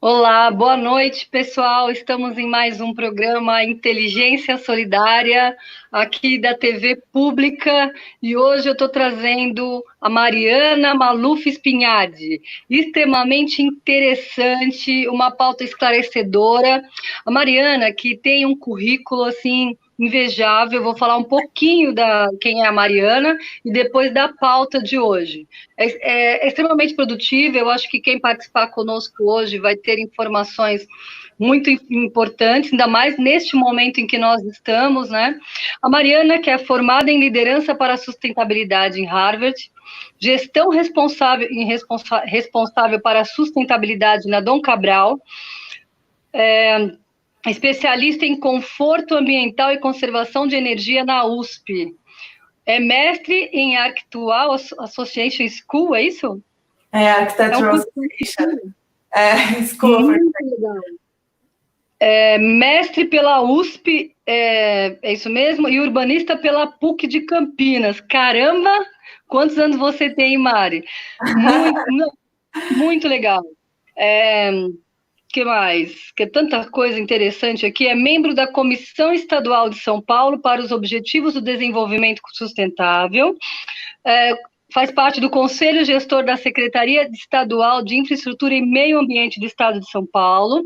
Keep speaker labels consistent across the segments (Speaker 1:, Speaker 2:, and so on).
Speaker 1: Olá, boa noite, pessoal. Estamos em mais um programa Inteligência Solidária, aqui da TV Pública, e hoje eu estou trazendo a Mariana Maluf Spinardi, extremamente interessante, uma pauta esclarecedora. A Mariana, que tem um currículo, assim, invejável, eu vou falar um pouquinho da quem é a Mariana e depois da pauta de hoje. É extremamente produtiva, eu acho que quem participar conosco hoje vai ter informações muito importantes, ainda mais neste momento em que nós estamos, né? A Mariana, que é formada em liderança para a sustentabilidade em Harvard, gestão responsável para a sustentabilidade na Dom Cabral, especialista em conforto ambiental e conservação de energia na USP. É mestre em Architectural Association School, é isso?
Speaker 2: Architectural Association. School of Architecture.
Speaker 1: Mestre pela USP, é isso mesmo? E urbanista pela PUC de Campinas. Caramba! Quantos anos você tem, Mari? Muito legal. Que mais? Que tanta coisa interessante aqui. É membro da Comissão Estadual de São Paulo para os Objetivos do Desenvolvimento Sustentável. Faz parte do Conselho Gestor da Secretaria Estadual de Infraestrutura e Meio Ambiente do Estado de São Paulo.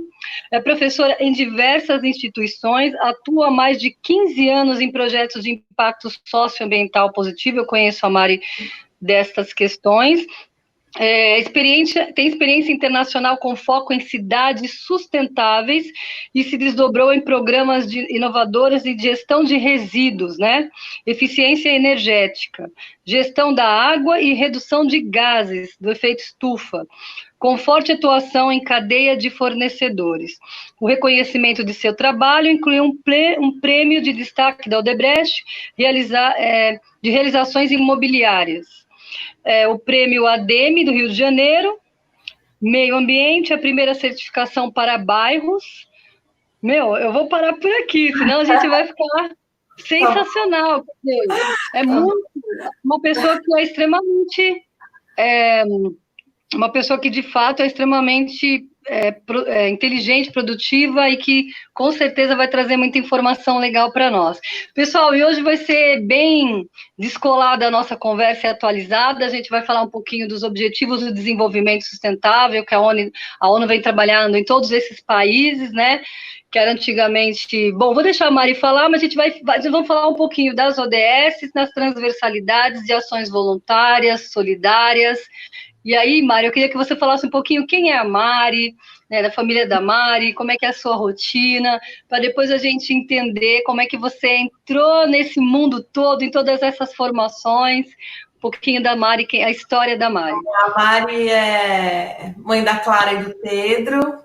Speaker 1: É professora em diversas instituições, atua há mais de 15 anos em projetos de impacto socioambiental positivo. Eu conheço a Mari destas questões. Tem experiência internacional com foco em cidades sustentáveis e se desdobrou em programas inovadores de gestão de resíduos, né? Eficiência energética, gestão da água e redução de gases do efeito estufa, com forte atuação em cadeia de fornecedores. O reconhecimento de seu trabalho inclui um prêmio de destaque da Odebrecht de realizações imobiliárias. O prêmio ADEME do Rio de Janeiro, meio ambiente, a primeira certificação para bairros. Eu vou parar por aqui, senão a gente vai ficar sensacional. É muito uma pessoa que é extremamente, uma pessoa que de fato é extremamente inteligente, produtiva e que com certeza vai trazer muita informação legal para nós. Pessoal, e hoje vai ser bem descolada a nossa conversa e atualizada. A gente vai falar um pouquinho dos Objetivos do Desenvolvimento Sustentável, que a ONU vem trabalhando em todos esses países, né? Que era antigamente... Bom, vou deixar a Mari falar, mas vamos falar um pouquinho das ODS, nas transversalidades de ações voluntárias, solidárias. E aí, Mari, eu queria que você falasse um pouquinho quem é a Mari, né, da família da Mari, como é que é a sua rotina, para depois a gente entender como é que você entrou nesse mundo todo, em todas essas formações, um pouquinho da Mari, a história da Mari.
Speaker 2: A Mari é mãe da Clara e do Pedro,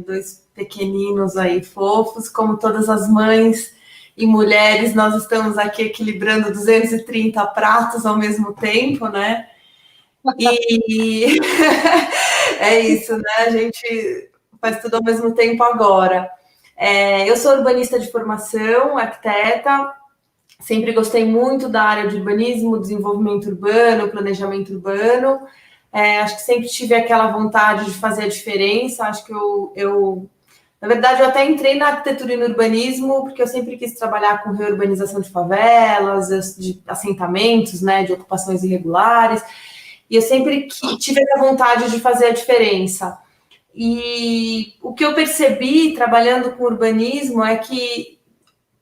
Speaker 2: dois pequeninos aí fofos, como todas as mães e mulheres, nós estamos aqui equilibrando 230 pratos ao mesmo tempo, né? E é isso, né? A gente faz tudo ao mesmo tempo agora. Eu sou urbanista de formação, arquiteta, sempre gostei muito da área de urbanismo, desenvolvimento urbano, planejamento urbano. Acho que sempre tive aquela vontade de fazer a diferença. Acho que na verdade, eu até entrei na arquitetura e no urbanismo porque eu sempre quis trabalhar com reurbanização de favelas, de assentamentos, né, de ocupações irregulares. E eu sempre tive essa vontade de fazer a diferença. E o que eu percebi trabalhando com urbanismo é que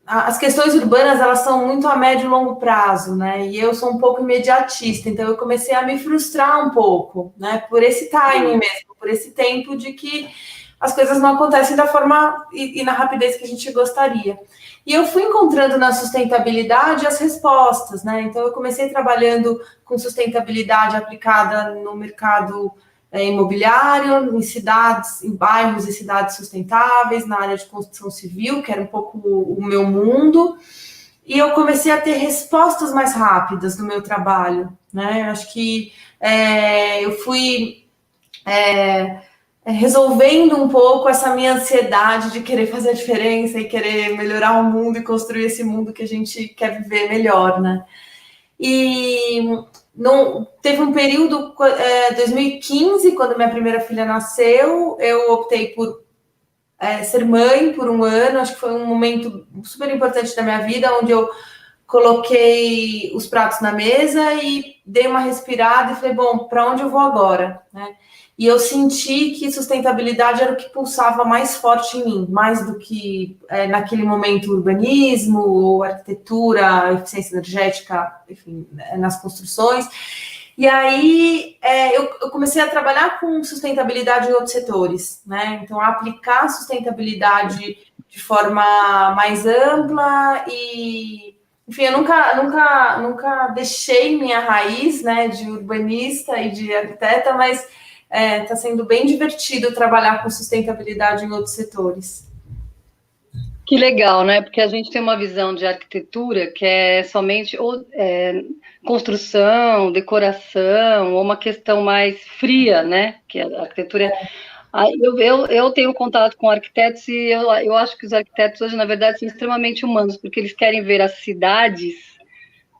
Speaker 2: as questões urbanas, elas são muito a médio e longo prazo, né? E eu sou um pouco imediatista, então eu comecei a me frustrar um pouco, né? Por esse timing mesmo, por esse tempo de que as coisas não acontecem da forma e na rapidez que a gente gostaria. E eu fui encontrando na sustentabilidade as respostas, né? Então, eu comecei trabalhando com sustentabilidade aplicada no mercado imobiliário, em cidades, em bairros e cidades sustentáveis, na área de construção civil, que era um pouco o meu mundo. E eu comecei a ter respostas mais rápidas no meu trabalho, né? Eu acho que eu fui... resolvendo um pouco essa minha ansiedade de querer fazer a diferença e querer melhorar o mundo e construir esse mundo que a gente quer viver melhor, né? E teve um período, 2015, quando minha primeira filha nasceu, eu optei por ser mãe por um ano. Acho que foi um momento super importante da minha vida, onde eu coloquei os pratos na mesa e dei uma respirada e falei, bom, para onde eu vou agora, né? E eu senti que sustentabilidade era o que pulsava mais forte em mim, mais do que naquele momento urbanismo, ou arquitetura, eficiência energética, enfim, nas construções. E aí eu comecei a trabalhar com sustentabilidade em outros setores, né? Então, aplicar sustentabilidade de forma mais ampla e, enfim, eu nunca deixei minha raiz, né, de urbanista e de arquiteta, mas está sendo bem divertido trabalhar com sustentabilidade em outros setores.
Speaker 1: Que legal, né? Porque a gente tem uma visão de arquitetura que é somente construção, decoração, ou uma questão mais fria, né? Que a arquitetura. Eu tenho contato com arquitetos e eu acho que os arquitetos hoje, na verdade, são extremamente humanos, porque eles querem ver as cidades,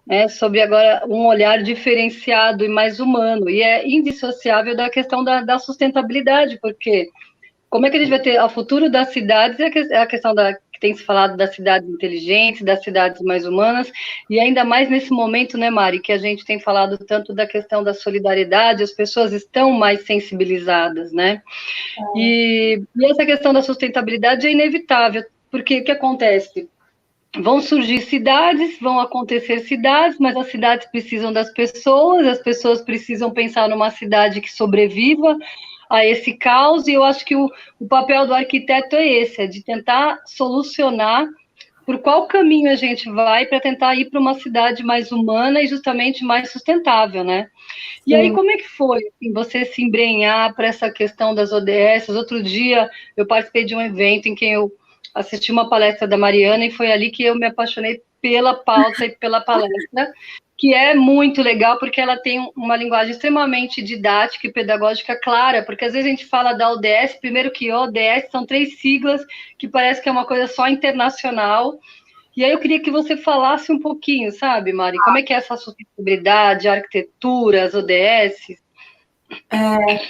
Speaker 1: né, sob agora um olhar diferenciado e mais humano, e é indissociável da questão da sustentabilidade, porque como é que a gente vai ter o futuro das cidades? É a questão que tem se falado das cidades inteligentes, das cidades mais humanas, e ainda mais nesse momento, né, Mari, que a gente tem falado tanto da questão da solidariedade, as pessoas estão mais sensibilizadas, né? E essa questão da sustentabilidade é inevitável, porque o que acontece? Vão surgir cidades, vão acontecer cidades, mas as cidades precisam das pessoas, as pessoas precisam pensar numa cidade que sobreviva a esse caos, e eu acho que o papel do arquiteto é esse, é de tentar solucionar por qual caminho a gente vai para tentar ir para uma cidade mais humana e justamente mais sustentável, né? E aí, como é que foi assim, você se embrenhar para essa questão das ODS? Outro dia, eu participei de um evento em que eu assisti uma palestra da Mariana e foi ali que eu me apaixonei pela pauta e pela palestra, que é muito legal, porque ela tem uma linguagem extremamente didática e pedagógica clara, porque às vezes a gente fala da ODS, primeiro que ODS são 3 siglas, que parece que é uma coisa só internacional, e aí eu queria que você falasse um pouquinho, sabe, Mari, como é que é essa sustentabilidade, a arquitetura, as ODS?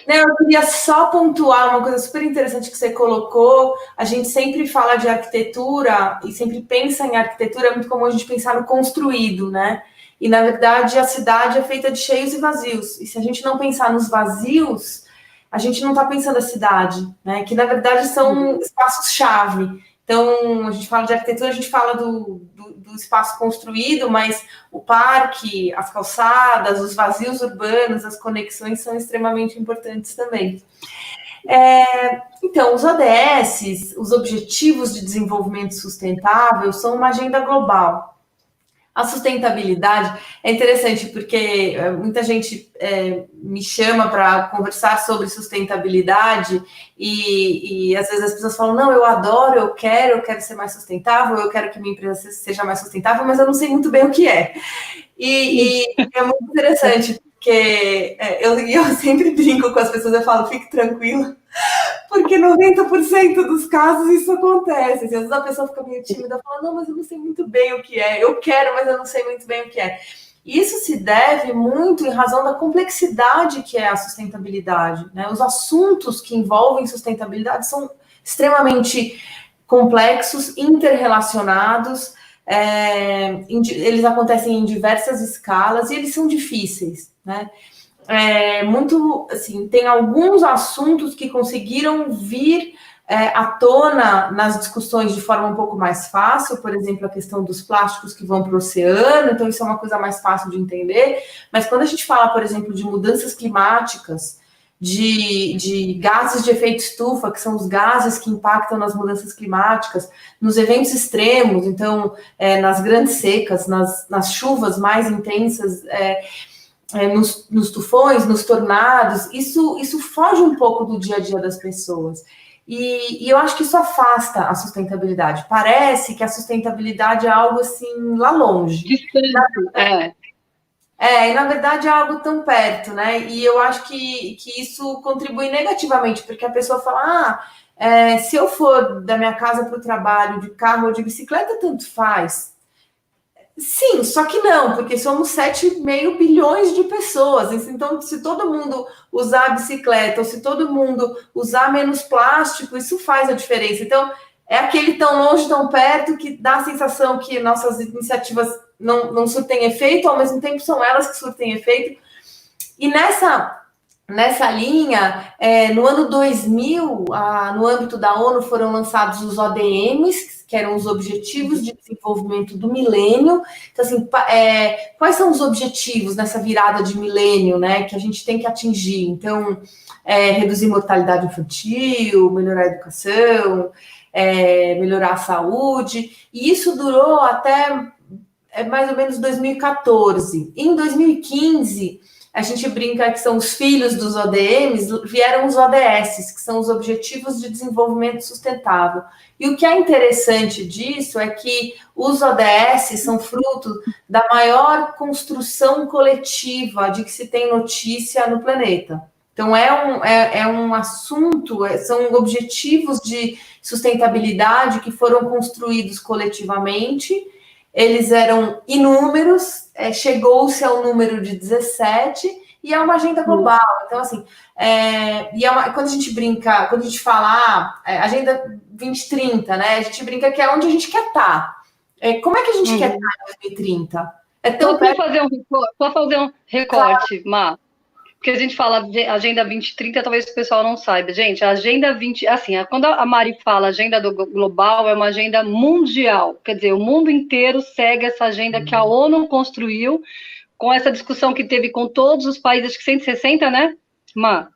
Speaker 2: Eu queria só pontuar uma coisa super interessante que você colocou. A gente sempre fala de arquitetura e sempre pensa em arquitetura, é muito comum a gente pensar no construído, né? E, na verdade, a cidade é feita de cheios e vazios. E se a gente não pensar nos vazios, a gente não está pensando a cidade, né? Que, na verdade, são espaços-chave. Então, a gente fala de arquitetura, a gente fala do espaço construído, mas o parque, as calçadas, os vazios urbanos, as conexões são extremamente importantes também. Então, os ODS, os Objetivos de Desenvolvimento Sustentável, são uma agenda global. A sustentabilidade é interessante porque muita gente me chama para conversar sobre sustentabilidade e às vezes as pessoas falam, não, eu adoro, eu quero ser mais sustentável, eu quero que minha empresa seja mais sustentável, mas eu não sei muito bem o que é. E é muito interessante, porque eu sempre brinco com as pessoas, eu falo, fique tranquila, porque 90% dos casos isso acontece. Às vezes a pessoa fica meio tímida, fala, não, mas eu não sei muito bem o que é. Eu quero, mas eu não sei muito bem o que é. Isso se deve muito em razão da complexidade que é a sustentabilidade, né? Os assuntos que envolvem sustentabilidade são extremamente complexos, interrelacionados, eles acontecem em diversas escalas e eles são difíceis, né? Muito, assim, tem alguns assuntos que conseguiram vir à tona nas discussões de forma um pouco mais fácil, por exemplo, a questão dos plásticos que vão para o oceano, então isso é uma coisa mais fácil de entender, mas quando a gente fala, por exemplo, de mudanças climáticas, de gases de efeito estufa, que são os gases que impactam nas mudanças climáticas, nos eventos extremos, então, nas grandes secas, nas chuvas mais intensas, nos tufões, nos tornados, isso foge um pouco do dia a dia das pessoas. E eu acho que isso afasta a sustentabilidade. Parece que a sustentabilidade é algo assim lá longe.
Speaker 1: Distante,
Speaker 2: e na verdade é algo tão perto, né? E eu acho que isso contribui negativamente, porque a pessoa fala, se eu for da minha casa para o trabalho de carro ou de bicicleta, tanto faz. Sim, só que não, porque somos 7,5 bilhões de pessoas. Então, se todo mundo usar a bicicleta, ou se todo mundo usar menos plástico, isso faz a diferença. Então, é aquele tão longe, tão perto, que dá a sensação que nossas iniciativas não surtem efeito, ao mesmo tempo são elas que surtem efeito. E nessa linha, no ano 2000, no âmbito da ONU, foram lançados os ODMs, que eram os Objetivos de Desenvolvimento do Milênio. Então, assim, quais são os objetivos nessa virada de milênio, né, que a gente tem que atingir? Então, reduzir mortalidade infantil, melhorar a educação, melhorar a saúde, e isso durou até mais ou menos 2014. Em 2015, a gente brinca que são os filhos dos ODMs, vieram os ODS, que são os Objetivos de Desenvolvimento Sustentável. E o que é interessante disso é que os ODS são fruto da maior construção coletiva de que se tem notícia no planeta. Então, é um assunto, são objetivos de sustentabilidade que foram construídos coletivamente. Eles eram inúmeros, chegou-se ao número de 17, e é uma agenda global. Então, assim, quando a gente brinca, quando a gente fala Agenda 2030, né? A gente brinca que é onde a gente quer estar. Como é que a gente quer estar em 2030?
Speaker 1: Só fazer um recorte, Má. Porque a gente fala de Agenda 2030, talvez o pessoal não saiba. Gente, a Agenda 20... Assim, quando a Mari fala agenda global, é uma agenda mundial. Quer dizer, o mundo inteiro segue essa agenda que a ONU construiu, com essa discussão que teve com todos os países, acho que 160, né, Má?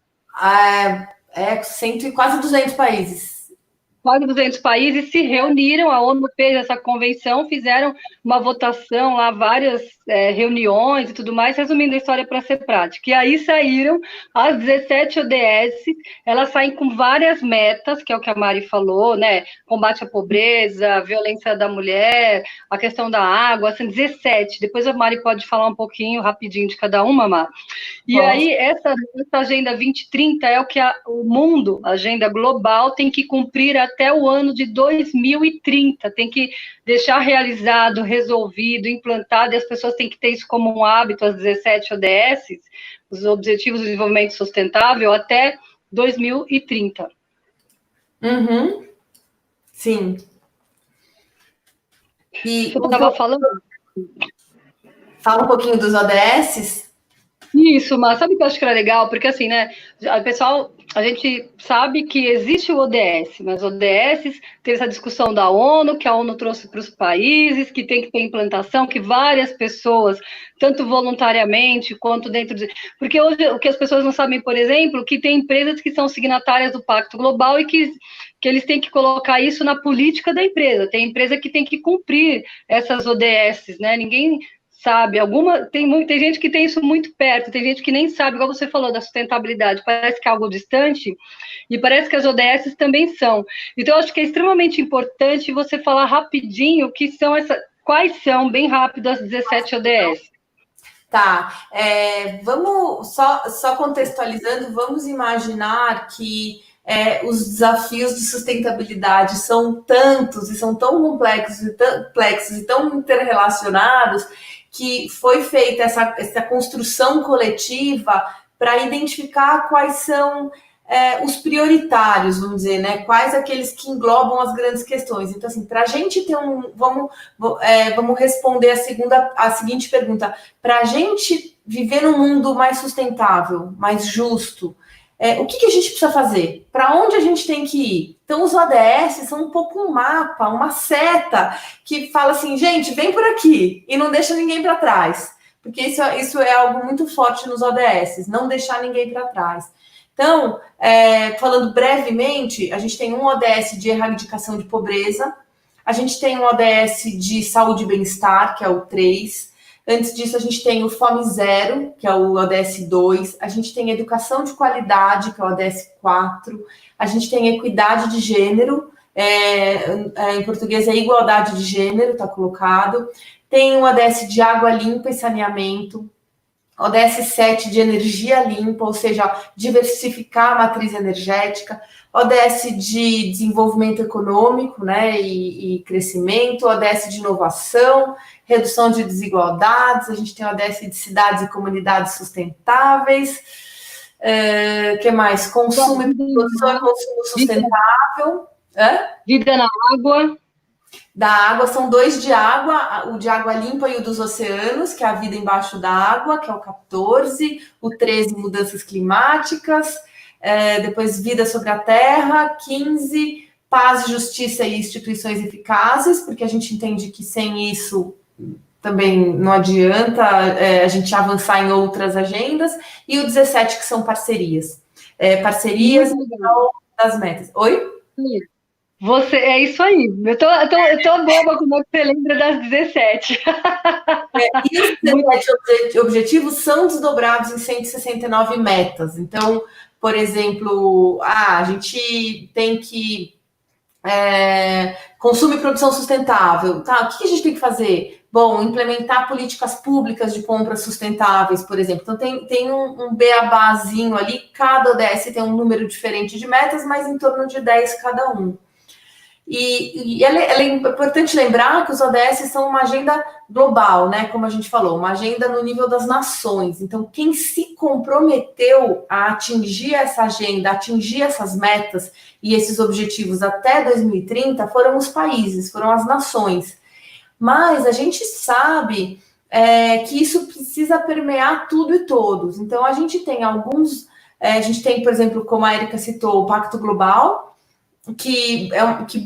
Speaker 2: Quase 200 países.
Speaker 1: Quase 200 países se reuniram, a ONU fez essa convenção, fizeram uma votação lá, várias reuniões e tudo mais, resumindo a história para ser prática. E aí saíram as 17 ODS, elas saem com várias metas, que é o que a Mari falou, né? Combate à pobreza, violência da mulher, a questão da água, são 17. Depois a Mari pode falar um pouquinho, rapidinho, de cada uma, Mari. E aí, essa Agenda 2030 é o que o mundo, a agenda global, tem que cumprir até o ano de 2030, tem que deixar realizado, resolvido, implantado, e as pessoas têm que ter isso como um hábito, as 17 ODS, os Objetivos de Desenvolvimento Sustentável, até 2030.
Speaker 2: Uhum. Sim.
Speaker 1: E você estava falando?
Speaker 2: Fala um pouquinho dos ODS.
Speaker 1: Isso, mas sabe o que eu acho que era legal? Porque assim, né, pessoal, a gente sabe que existe o ODS, mas o ODS teve essa discussão da ONU, que a ONU trouxe para os países, que tem que ter implantação, que várias pessoas, tanto voluntariamente quanto dentro de... Porque hoje o que as pessoas não sabem, por exemplo, que tem empresas que são signatárias do Pacto Global e que eles têm que colocar isso na política da empresa. Tem empresa que tem que cumprir essas ODS, né? Ninguém sabe, tem gente que tem isso muito perto, tem gente que nem sabe, igual você falou, da sustentabilidade, parece que é algo distante, e parece que as ODS também são. Então, eu acho que é extremamente importante você falar rapidinho quais são, bem rápido, as 17 ODS.
Speaker 2: Tá, vamos, só contextualizando, vamos imaginar que os desafios de sustentabilidade são tantos e são tão complexos e tão interrelacionados, que foi feita essa construção coletiva para identificar quais são os prioritários, vamos dizer, né? Quais aqueles que englobam as grandes questões. Então, assim, para a gente ter vamos responder a seguinte pergunta: para a gente viver num mundo mais sustentável, mais justo, o que a gente precisa fazer? Para onde a gente tem que ir? Então, os ODS são um pouco um mapa, uma seta que fala assim, gente, vem por aqui e não deixa ninguém para trás. Porque isso é algo muito forte nos ODS, não deixar ninguém para trás. Então, falando brevemente, a gente tem um ODS de erradicação de pobreza, a gente tem um ODS de saúde e bem-estar, que é o 3. Antes disso, a gente tem o Fome Zero, que é o ODS 2. A gente tem Educação de Qualidade, que é o ODS 4. A gente tem Equidade de Gênero, em português é Igualdade de Gênero, está colocado. Tem o ODS de Água Limpa e Saneamento. ODS 7 de energia limpa, ou seja, diversificar a matriz energética, ODS de desenvolvimento econômico, né, e crescimento, ODS de inovação, redução de desigualdades, a gente tem ODS de cidades e comunidades sustentáveis, que mais? Consumo e produção e consumo sustentável.
Speaker 1: Vida na água.
Speaker 2: Da água, são 2 de água, o de água limpa e o dos oceanos, que é a vida embaixo da água, que é o 14, o 13, mudanças climáticas, depois vida sobre a terra, 15, paz, justiça e instituições eficazes, porque a gente entende que sem isso também não adianta a gente avançar em outras agendas, e o 17, que são parcerias. Parcerias das metas. Oi?
Speaker 1: É isso aí. Eu tô boba como você lembra das 17.
Speaker 2: E os 17 objetivos são desdobrados em 169 metas. Então, por exemplo, a gente tem que consumo e produção sustentável. Tá? O que a gente tem que fazer? Bom, implementar políticas públicas de compras sustentáveis, por exemplo. Então, tem um beabazinho ali, cada ODS tem um número diferente de metas, mas em torno de 10 cada um. E é importante lembrar que os ODS são uma agenda global, né? Como a gente falou, uma agenda no nível das nações. Então, quem se comprometeu a atingir essa agenda, atingir essas metas e esses objetivos até 2030 foram os países, foram as nações. Mas a gente sabe que isso precisa permear tudo e todos. Então, a gente tem a gente tem, por exemplo, como a Érica citou, o Pacto Global, que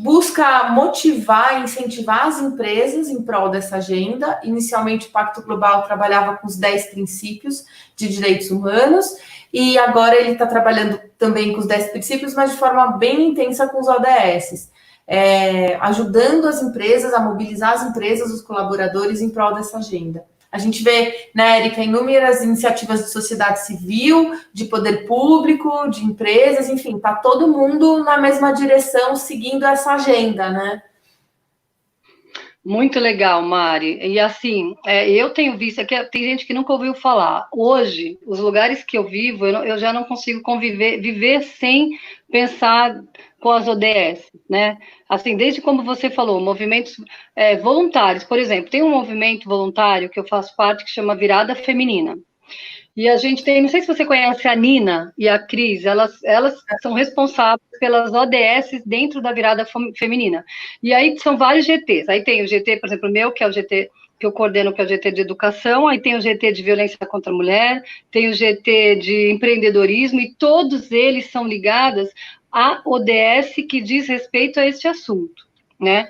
Speaker 2: busca motivar e incentivar as empresas em prol dessa agenda. Inicialmente, o Pacto Global trabalhava com os 10 princípios de direitos humanos, e agora ele está trabalhando também com os 10 princípios, mas de forma bem intensa com os ODS, ajudando as empresas a mobilizar as empresas, os colaboradores em prol dessa agenda. A gente vê, né, Érica, inúmeras iniciativas de sociedade civil, de poder público, de empresas, enfim, está todo mundo na mesma direção, seguindo essa agenda, né?
Speaker 1: Muito legal, Mari. E assim, eu tenho visto aqui, tem gente que nunca ouviu falar. Hoje, os lugares que eu vivo, eu já não consigo viver sem pensar com as ODS, né? Assim, desde como você falou, movimentos voluntários. Por exemplo, tem um movimento voluntário que eu faço parte que chama Virada Feminina. E a gente tem, não sei se você conhece a Nina e a Cris, elas são responsáveis pelas ODS dentro da virada feminina. E aí são vários GTs. Aí tem o GT, por exemplo, o meu, que é o GT que eu coordeno, que é o GT de educação, aí tem o GT de violência contra a mulher, tem o GT de empreendedorismo, e todos eles são ligados à ODS que diz respeito a este assunto, né?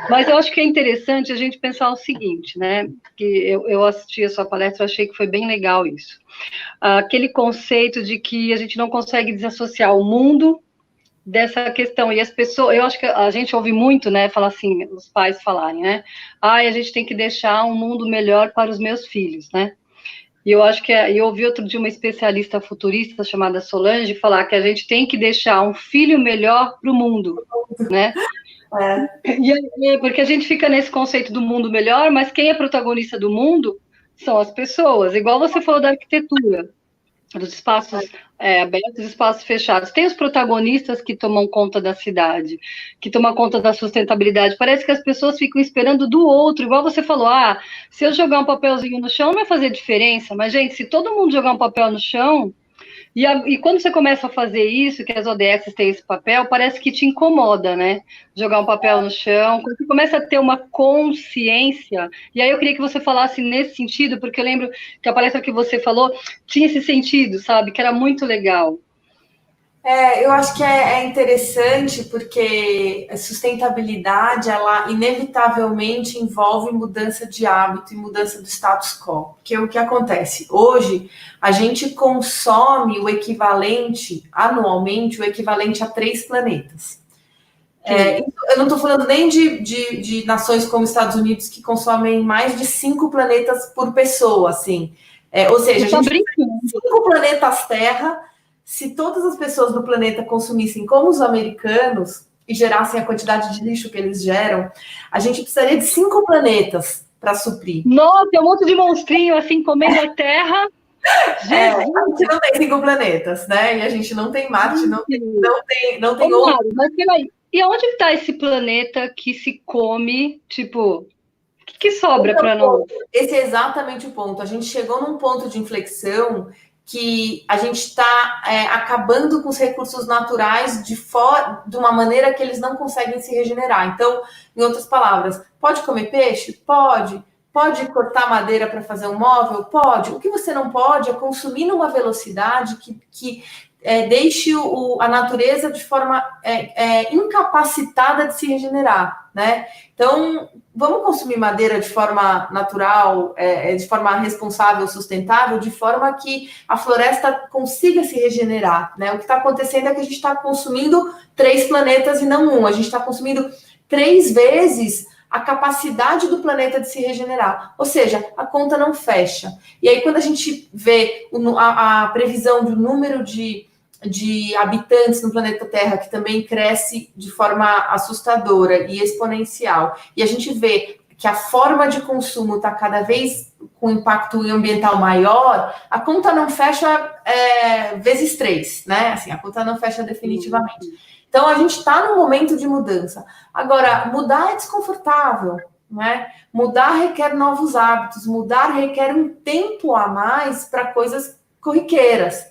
Speaker 1: Mas eu acho que é interessante a gente pensar o seguinte, né? Que eu assisti a sua palestra, eu achei que foi bem legal isso. Aquele conceito de que a gente não consegue desassociar o mundo dessa questão, e as pessoas, eu acho que a gente ouve muito, né, falar assim, os pais falarem, né, a gente tem que deixar um mundo melhor para os meus filhos, né, e eu acho que, eu ouvi outro dia uma especialista futurista chamada Solange falar que a gente tem que deixar um filho melhor para o mundo, né, porque a gente fica nesse conceito do mundo melhor, mas quem é protagonista do mundo são as pessoas, igual você falou da arquitetura, dos espaços abertos e espaços fechados. Tem os protagonistas que tomam conta da cidade, que tomam conta da sustentabilidade. Parece que as pessoas ficam esperando do outro, igual você falou, se eu jogar um papelzinho no chão não vai fazer diferença, mas, gente, se todo mundo jogar um papel no chão, e quando você começa a fazer isso, que as ODS têm esse papel, parece que te incomoda, né? Jogar um papel no chão, quando você começa a ter uma consciência, e aí eu queria que você falasse nesse sentido, porque eu lembro que a palestra que você falou tinha esse sentido, sabe? Que era muito legal.
Speaker 2: Eu acho que é interessante porque a sustentabilidade, ela inevitavelmente envolve mudança de hábito e mudança do status quo. Porque o que acontece? Hoje, a gente consome o equivalente, anualmente, o equivalente a 3 planetas. Eu não estou falando nem de nações como Estados Unidos, que consomem mais de 5 planetas por pessoa, assim. Ou seja, a gente tem 5 planetas Terra. Se todas as pessoas do planeta consumissem como os americanos e gerassem a quantidade de lixo que eles geram, a gente precisaria de 5 planetas para suprir.
Speaker 1: Nossa, é um monte de monstrinho assim comendo a terra.
Speaker 2: A gente não tem 5 planetas, né? E a gente não tem Marte, não tem outro.
Speaker 1: Mas peraí, e onde está esse planeta que se come, tipo, o que sobra para nós?
Speaker 2: Esse é exatamente o ponto. A gente chegou num ponto de inflexão que a gente está acabando com os recursos naturais de uma maneira que eles não conseguem se regenerar. Então, em outras palavras, pode comer peixe? Pode. Pode cortar madeira para fazer um móvel? Pode. O que você não pode é consumir numa velocidade que deixe a natureza de forma incapacitada de se regenerar, né? Então, vamos consumir madeira de forma natural, de forma responsável, sustentável, de forma que a floresta consiga se regenerar, né? O que está acontecendo é que a gente está consumindo 3 planetas e não um. A gente está consumindo 3 vezes a capacidade do planeta de se regenerar. Ou seja, a conta não fecha. E aí, quando a gente vê a previsão do número de habitantes no planeta Terra, que também cresce de forma assustadora e exponencial, e a gente vê que a forma de consumo está cada vez com impacto ambiental maior, a conta não fecha vezes 3, né? Assim, a conta não fecha definitivamente. Então, a gente está num momento de mudança. Agora, mudar é desconfortável, né? Mudar requer novos hábitos, mudar requer um tempo a mais para coisas corriqueiras.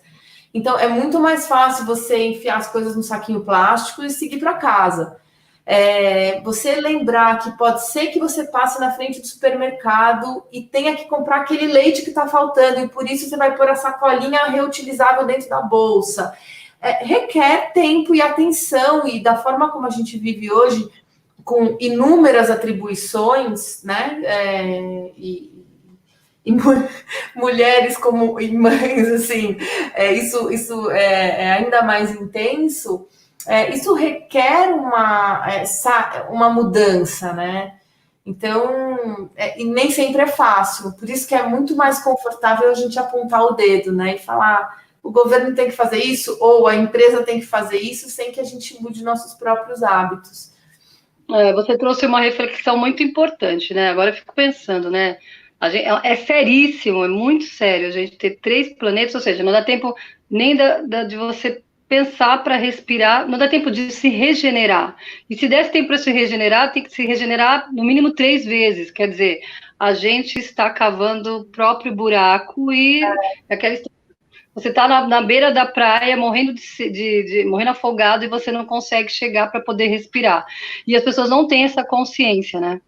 Speaker 2: Então, é muito mais fácil você enfiar as coisas no saquinho plástico e seguir para casa. Você lembrar que pode ser que você passe na frente do supermercado e tenha que comprar aquele leite que está faltando, e por isso você vai pôr a sacolinha reutilizável dentro da bolsa. Requer tempo e atenção, e da forma como a gente vive hoje, com inúmeras atribuições, né? Mulheres como mães, assim, isso é ainda mais intenso. Isso requer uma mudança, né? Então, e nem sempre é fácil. Por isso que é muito mais confortável a gente apontar o dedo, né? E falar, o governo tem que fazer isso, ou a empresa tem que fazer isso, sem que a gente mude nossos próprios hábitos.
Speaker 1: Você trouxe uma reflexão muito importante, né? Agora eu fico pensando, né? É seríssimo, é muito sério a gente ter 3 planetas, ou seja, não dá tempo nem de você pensar para respirar, não dá tempo de se regenerar. E se desse tempo para se regenerar, tem que se regenerar no mínimo 3 vezes. Quer dizer, a gente está cavando o próprio buraco e aquela história. Você está na beira da praia, morrendo morrendo afogado, e você não consegue chegar para poder respirar. E as pessoas não têm essa consciência, né?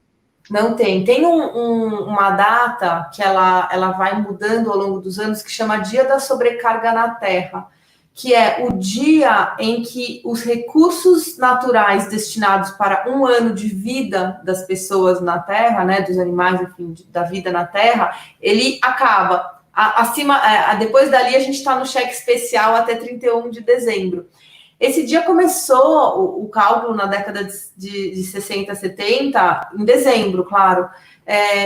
Speaker 2: Não tem. Tem uma data que ela vai mudando ao longo dos anos, que chama Dia da Sobrecarga na Terra, que é o dia em que os recursos naturais destinados para um ano de vida das pessoas na Terra, né, dos animais, enfim, da vida na Terra, ele acaba. Depois dali, a gente está no cheque especial até 31 de dezembro. Esse dia começou o cálculo na década de 60, 70, em dezembro, claro.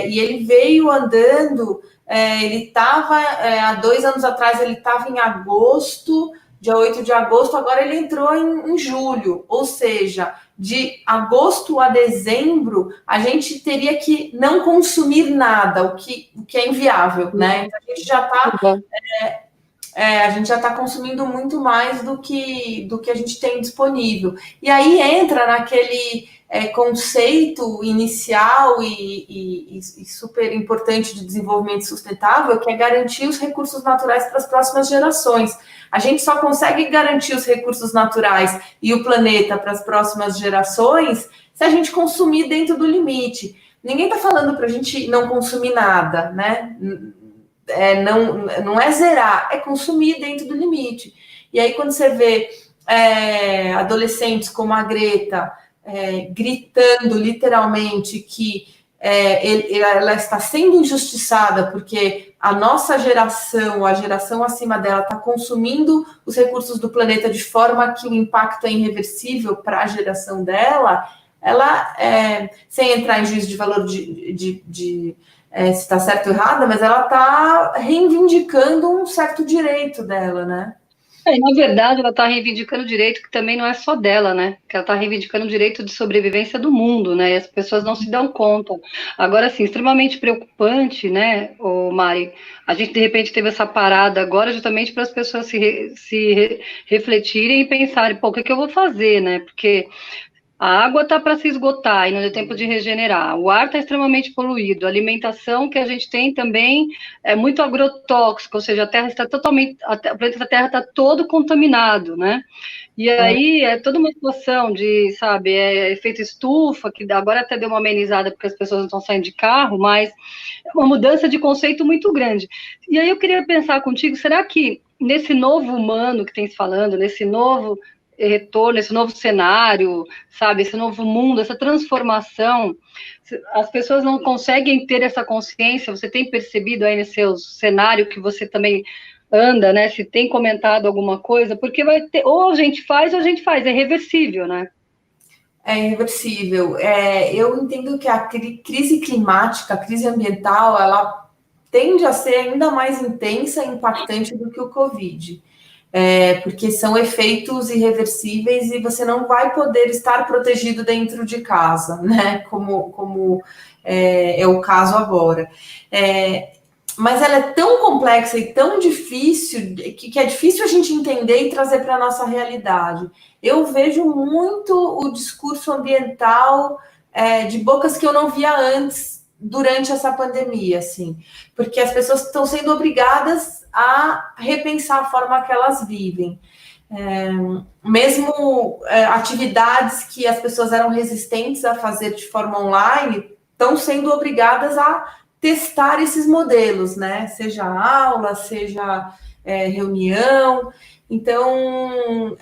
Speaker 2: E ele veio andando, ele estava, há 2 anos atrás, ele estava em agosto, dia 8 de agosto, agora ele entrou em julho. Ou seja, de agosto a dezembro, a gente teria que não consumir nada, o que é inviável, né? Então, a gente já está... a gente já está consumindo muito mais do que a gente tem disponível. E aí entra naquele conceito inicial e super importante de desenvolvimento sustentável, que é garantir os recursos naturais para as próximas gerações. A gente só consegue garantir os recursos naturais e o planeta para as próximas gerações se a gente consumir dentro do limite. Ninguém está falando para a gente não consumir nada, né? Não é zerar, é consumir dentro do limite. E aí, quando você vê adolescentes como a Greta gritando literalmente que ela está sendo injustiçada porque a nossa geração, a geração acima dela, está consumindo os recursos do planeta de forma que o impacto é irreversível para a geração dela, ela, sem entrar em juízo de valor se está certo ou errado, mas ela está reivindicando um certo direito dela, né?
Speaker 1: Na verdade, ela está reivindicando o direito que também não é só dela, né? Que ela está reivindicando o direito de sobrevivência do mundo, né? E as pessoas não se dão conta. Agora, assim, extremamente preocupante, né, o Mari? A gente, de repente, teve essa parada agora justamente para as pessoas refletirem e pensarem, pô, o que eu vou fazer, né? Porque a água está para se esgotar e não deu tempo de regenerar. O ar está extremamente poluído. A alimentação que a gente tem também é muito agrotóxica, ou seja, a terra está totalmente, o planeta da Terra está todo contaminado, né? E aí é toda uma situação de, sabe, efeito estufa, que agora até deu uma amenizada porque as pessoas não estão saindo de carro, mas é uma mudança de conceito muito grande. E aí eu queria pensar contigo, será que nesse novo humano que tem se falando, nesse novo retorno, esse novo cenário, sabe, esse novo mundo, essa transformação, as pessoas não conseguem ter essa consciência? Você tem percebido aí nesse seu cenário que você também anda, né? Se tem comentado alguma coisa, porque vai ter, ou a gente faz, ou a gente faz, é reversível, né?
Speaker 2: É irreversível. Eu entendo que a crise climática, a crise ambiental, ela tende a ser ainda mais intensa e impactante do que o Covid. Porque são efeitos irreversíveis e você não vai poder estar protegido dentro de casa, né? Como é o caso agora. Mas ela é tão complexa e tão difícil que é difícil a gente entender e trazer para a nossa realidade. Eu vejo muito o discurso ambiental de bocas que eu não via antes durante essa pandemia, assim, porque as pessoas estão sendo obrigadas a repensar a forma que elas vivem. Mesmo atividades que as pessoas eram resistentes a fazer de forma online estão sendo obrigadas a testar esses modelos, né? Seja aula, seja reunião. Então,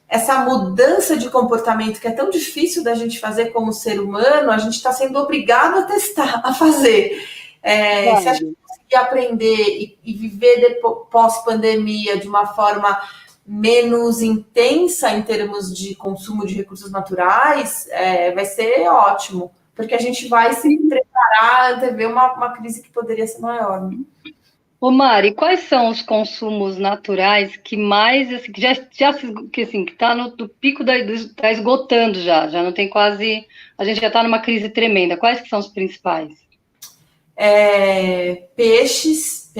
Speaker 2: essa mudança de comportamento que é tão difícil da gente fazer como ser humano, a gente está sendo obrigado a testar, a fazer. Se a gente conseguir aprender e viver pós-pandemia de uma forma menos intensa em termos de consumo de recursos naturais, vai ser ótimo, porque a gente vai se preparar, antever uma crise que poderia ser maior. Né?
Speaker 1: Ô Mari, quais são os consumos naturais que mais, assim, que assim, que tá no pico tá esgotando já não tem quase, a gente já está numa crise tremenda. Quais que são os principais?
Speaker 2: Peixes.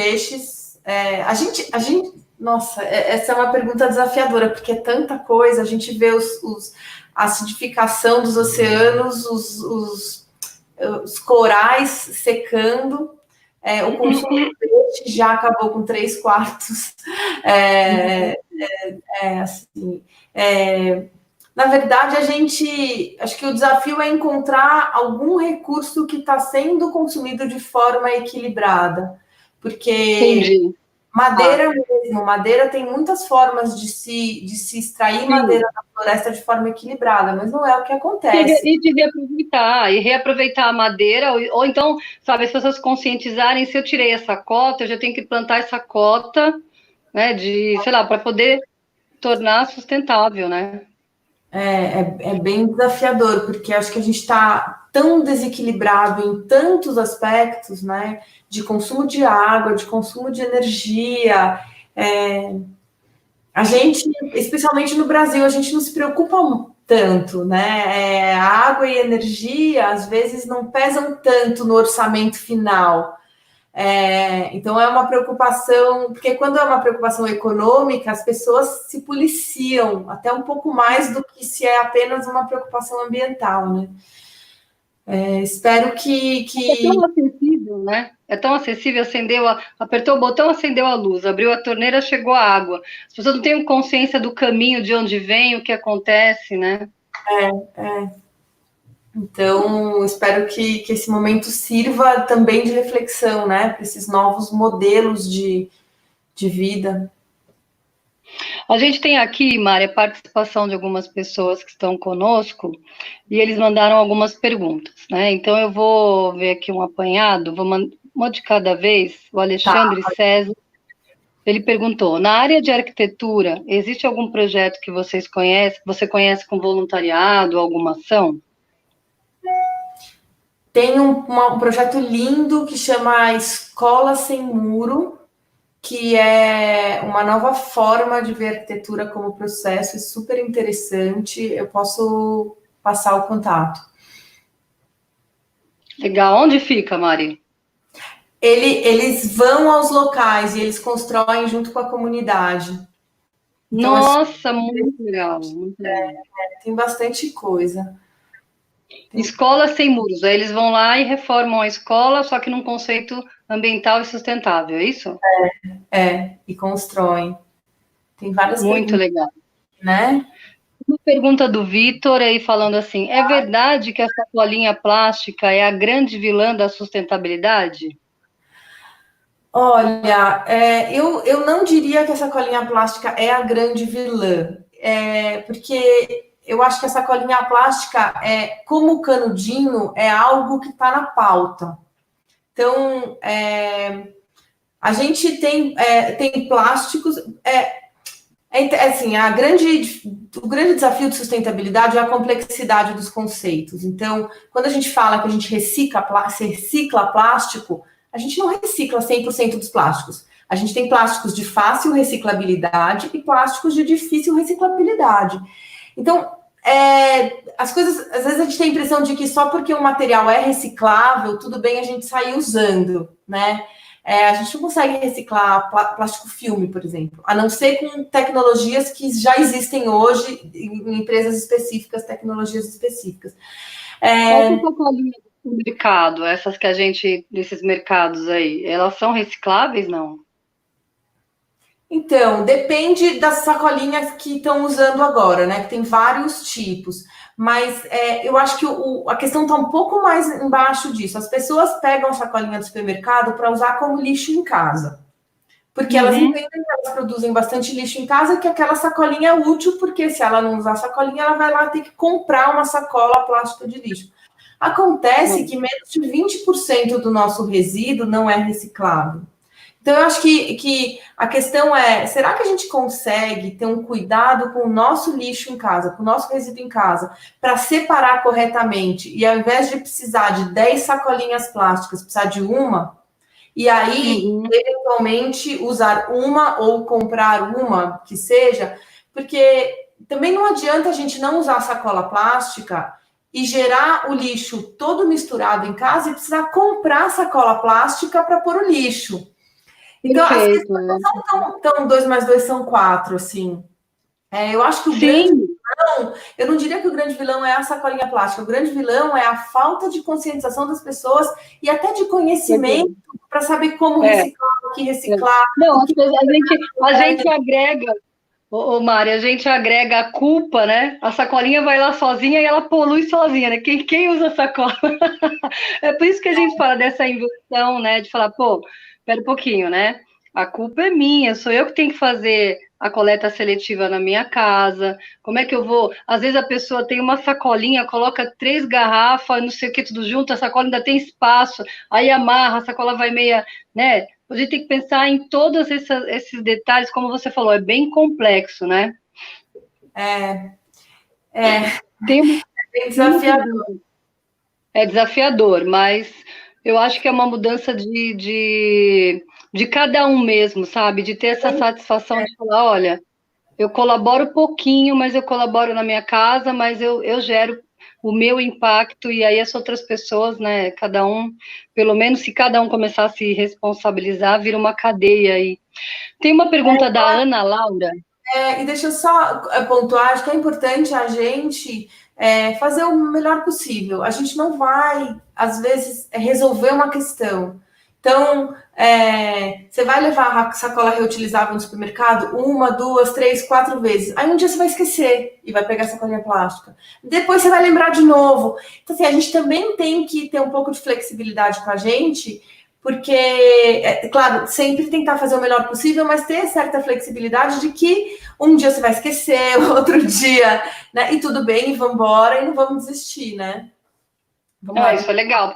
Speaker 2: A gente, nossa, essa é uma pergunta desafiadora, porque é tanta coisa, a gente vê a acidificação dos oceanos, os corais secando, o consumo de peixe já acabou com 3/4. Assim, na verdade, acho que o desafio é encontrar algum recurso que está sendo consumido de forma equilibrada, porque
Speaker 1: Entendi.
Speaker 2: madeira tem muitas formas de se extrair madeira da floresta de forma equilibrada, mas não é o que acontece.
Speaker 1: E de reaproveitar, a madeira, ou então, sabe, as pessoas conscientizarem, se eu tirei essa cota, eu já tenho que plantar essa cota, né, sei lá, para poder tornar sustentável, né?
Speaker 2: É bem desafiador, porque acho que a gente está tão desequilibrado em tantos aspectos, né? De consumo de água, de consumo de energia. A gente, especialmente no Brasil, a gente não se preocupa tanto, né? A água e a energia, às vezes, não pesam tanto no orçamento final. Então é uma preocupação, porque quando é uma preocupação econômica, as pessoas se policiam até um pouco mais do que se é apenas uma preocupação ambiental, né? Espero que.
Speaker 1: É tão acessível, né? É tão acessível, apertou o botão, acendeu a luz, abriu a torneira, chegou a água. As pessoas não têm consciência do caminho, de onde vem, o que acontece, né?
Speaker 2: Então, espero que esse momento sirva também de reflexão, né? Para esses novos modelos de vida.
Speaker 1: A gente tem aqui, Mari, a participação de algumas pessoas que estão conosco e eles mandaram algumas perguntas, né? Então eu vou ver aqui um apanhado, vou mandar uma de cada vez. O Alexandre César, ele perguntou: na área de arquitetura, existe algum projeto que você conhece com voluntariado, alguma ação?
Speaker 2: Tem um projeto lindo que chama Escola Sem Muro, que é uma nova forma de ver arquitetura como processo, é super interessante. Eu posso passar o contato.
Speaker 1: Legal. Onde fica, Mari?
Speaker 2: Eles vão aos locais e eles constroem junto com a comunidade. Então,
Speaker 1: Nossa, muito legal, muito legal.
Speaker 2: tem bastante coisa.
Speaker 1: Escola sem muros. Aí eles vão lá e reformam a escola, só que num conceito ambiental e sustentável, é isso?
Speaker 2: E constroem. Tem várias
Speaker 1: Muito
Speaker 2: perguntas,
Speaker 1: legal.
Speaker 2: né?
Speaker 1: Uma pergunta do Vitor aí falando assim: é verdade que a sacolinha plástica é a grande vilã da sustentabilidade?
Speaker 2: Olha, eu não diria que a sacolinha plástica é a grande vilã, porque eu acho que a sacolinha plástica, como o canudinho, é algo que está na pauta. Então, a gente tem plásticos. Assim, o grande desafio de sustentabilidade é a complexidade dos conceitos. Então, quando a gente fala que a gente recicla plástico, a gente não recicla 100% dos plásticos. A gente tem plásticos de fácil reciclabilidade e plásticos de difícil reciclabilidade. Então, as coisas, às vezes a gente tem a impressão de que só porque o material é reciclável, tudo bem a gente sair usando, né? A gente não consegue reciclar plástico filme, por exemplo, a não ser com tecnologias que já existem hoje em empresas específicas, tecnologias específicas.
Speaker 1: Essas sacolinhas do mercado, essas que a gente, desses mercados aí, elas são recicláveis, não?
Speaker 2: Então, depende das sacolinhas que estão usando agora, né? Que tem vários tipos. Mas eu acho que a questão está um pouco mais embaixo disso. As pessoas pegam a sacolinha do supermercado para usar como lixo em casa. Porque elas entendem que elas produzem bastante lixo em casa, que aquela sacolinha é útil, porque se ela não usar sacolinha, ela vai lá ter que comprar uma sacola plástica de lixo. Acontece que menos de 20% do nosso resíduo não é reciclado. Então, eu acho que a questão é: será que a gente consegue ter um cuidado com o nosso lixo em casa, com o nosso resíduo em casa, para separar corretamente, e ao invés de precisar de 10 sacolinhas plásticas, precisar de uma, e aí, eventualmente, usar uma ou comprar uma, que seja, porque também não adianta a gente não usar sacola plástica e gerar o lixo todo misturado em casa e precisar comprar sacola plástica para pôr o lixo. Então, as
Speaker 1: Perfeito,
Speaker 2: questões
Speaker 1: né?
Speaker 2: não são tão 2 mais 2 são 4, assim. Eu acho que o grande
Speaker 1: Sim,
Speaker 2: vilão, eu não diria que o grande vilão é a sacolinha plástica, o grande vilão é a falta de conscientização das pessoas e até de conhecimento para saber como
Speaker 1: é,
Speaker 2: reciclar, o que
Speaker 1: é.
Speaker 2: reciclar,
Speaker 1: Não,
Speaker 2: o que
Speaker 1: a gente agrega, ô Mari, a gente agrega a culpa, né? A sacolinha vai lá sozinha e ela polui sozinha, né? Quem usa sacola? É por isso que a gente fala dessa inversão, né? De falar, pô, espera um pouquinho, né? A culpa é minha, sou eu que tenho que fazer a coleta seletiva na minha casa. Como é que eu vou? Às vezes a pessoa tem uma sacolinha, coloca 3 garrafas, não sei o que, tudo junto, a sacola ainda tem espaço, aí amarra, a sacola vai meia, né? A gente tem que pensar em todos esses detalhes, como você falou, é bem complexo, né? Tem uma,
Speaker 2: é
Speaker 1: tem uma
Speaker 2: desafiador.
Speaker 1: pergunta. É desafiador, mas eu acho que é uma mudança de cada um mesmo, sabe? De ter essa satisfação de falar, olha, eu colaboro pouquinho, mas eu colaboro na minha casa, mas eu gero o meu impacto, e aí as outras pessoas, né? Cada um, pelo menos se cada um começar a se responsabilizar, vira uma cadeia aí. Tem uma pergunta da Ana Laura.
Speaker 2: E deixa eu só pontuar, acho que é importante a gente fazer o melhor possível. A gente não vai, às vezes, resolver uma questão. Então, você vai levar a sacola reutilizável no supermercado uma, duas, três, 4 vezes. Aí um dia você vai esquecer e vai pegar a sacolinha plástica. Depois você vai lembrar de novo. Então, assim, a gente também tem que ter um pouco de flexibilidade com a gente, porque, claro, sempre tentar fazer o melhor possível, mas ter certa flexibilidade de que um dia você vai esquecer, outro dia, né? E tudo bem, e vamos embora, e não vamos desistir, né? Vamos
Speaker 1: Ah,
Speaker 2: lá.
Speaker 1: isso é legal.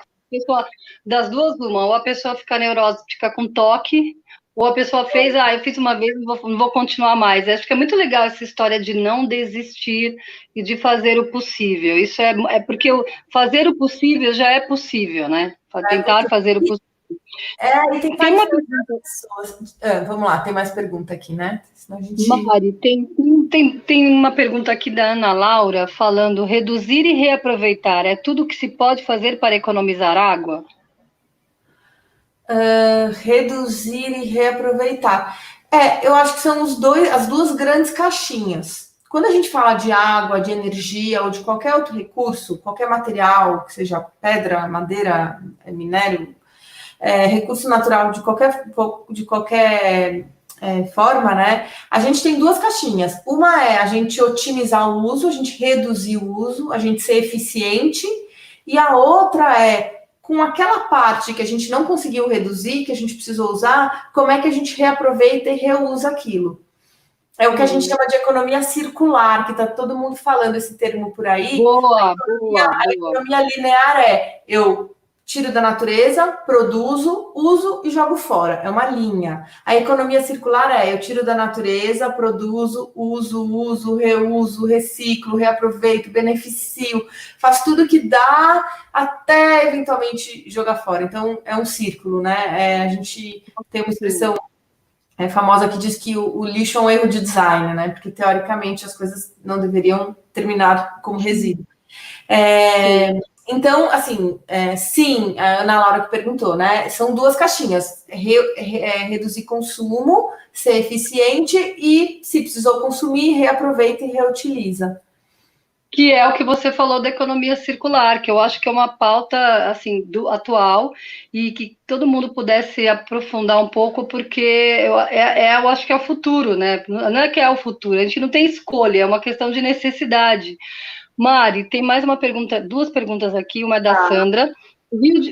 Speaker 1: Das duas, uma, ou a pessoa fica neurótica, fica com toque, ou a pessoa fez, eu fiz uma vez, não vou continuar mais. Acho que é muito legal essa história de não desistir e de fazer o possível. Isso é porque fazer o possível já é possível, né? Tentar fazer o possível.
Speaker 2: E tentar
Speaker 1: Tem uma
Speaker 2: influenciar as pessoas. Vamos lá, tem mais pergunta aqui, né? Senão a gente...
Speaker 1: Mari, tem uma pergunta aqui da Ana Laura falando: reduzir e reaproveitar é tudo que se pode fazer para economizar água?
Speaker 2: Reduzir e reaproveitar. Eu acho que são as duas grandes caixinhas. Quando a gente fala de água, de energia ou de qualquer outro recurso, qualquer material, que seja pedra, madeira, minério, recurso natural de qualquer forma, né? A gente tem duas caixinhas. Uma é a gente otimizar o uso, a gente reduzir o uso, a gente ser eficiente, e a outra é com aquela parte que a gente não conseguiu reduzir, que a gente precisou usar, como é que a gente reaproveita e reusa aquilo. É o que a gente chama de economia circular, que está todo mundo falando esse termo por aí.
Speaker 1: Boa.
Speaker 2: A economia linear eu tiro da natureza, produzo, uso e jogo fora. É uma linha. A economia circular eu tiro da natureza, produzo, uso, reuso, reciclo, reaproveito, beneficio, faço tudo que dá até eventualmente jogar fora. Então, é um círculo, né? A gente tem uma expressão famosa que diz que o lixo é um erro de design, né? Porque, teoricamente, as coisas não deveriam terminar como resíduo. Então, assim, sim, a Ana Laura que perguntou, né? São duas caixinhas: reduzir consumo, ser eficiente e, se precisou consumir, reaproveita e reutiliza.
Speaker 1: Que é o que você falou da economia circular, que eu acho que é uma pauta assim atual e que todo mundo pudesse aprofundar um pouco, porque eu acho que é o futuro, né? Não é que é o futuro, a gente não tem escolha, é uma questão de necessidade. Mari, tem mais uma pergunta, duas perguntas aqui, uma é da Sandra.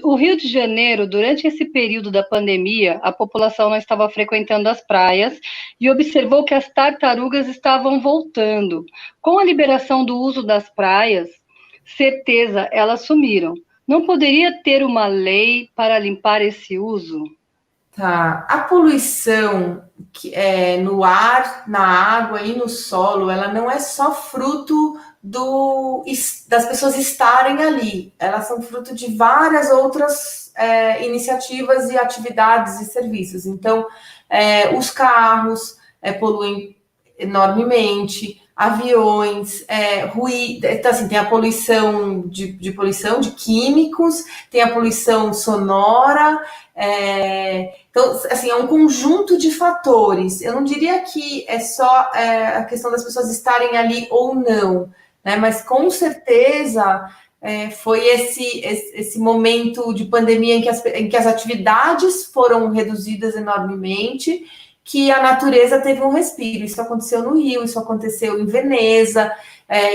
Speaker 1: O Rio de Janeiro, durante esse período da pandemia, a população não estava frequentando as praias e observou que as tartarugas estavam voltando. Com a liberação do uso das praias, certeza, elas sumiram. Não poderia ter uma lei para limpar esse uso?
Speaker 2: Tá. A poluição que é no ar, na água e no solo, ela não é só fruto das pessoas estarem ali. Elas são fruto de várias outras iniciativas e atividades e serviços. Então, os carros poluem enormemente, aviões, ruído. Então, assim, tem a poluição de poluição de químicos, tem a poluição sonora. Então, assim, é um conjunto de fatores. Eu não diria que é só a questão das pessoas estarem ali ou não, né? Mas com certeza foi esse momento de pandemia em que as atividades foram reduzidas enormemente, que a natureza teve um respiro. Isso aconteceu no Rio, isso aconteceu em Veneza,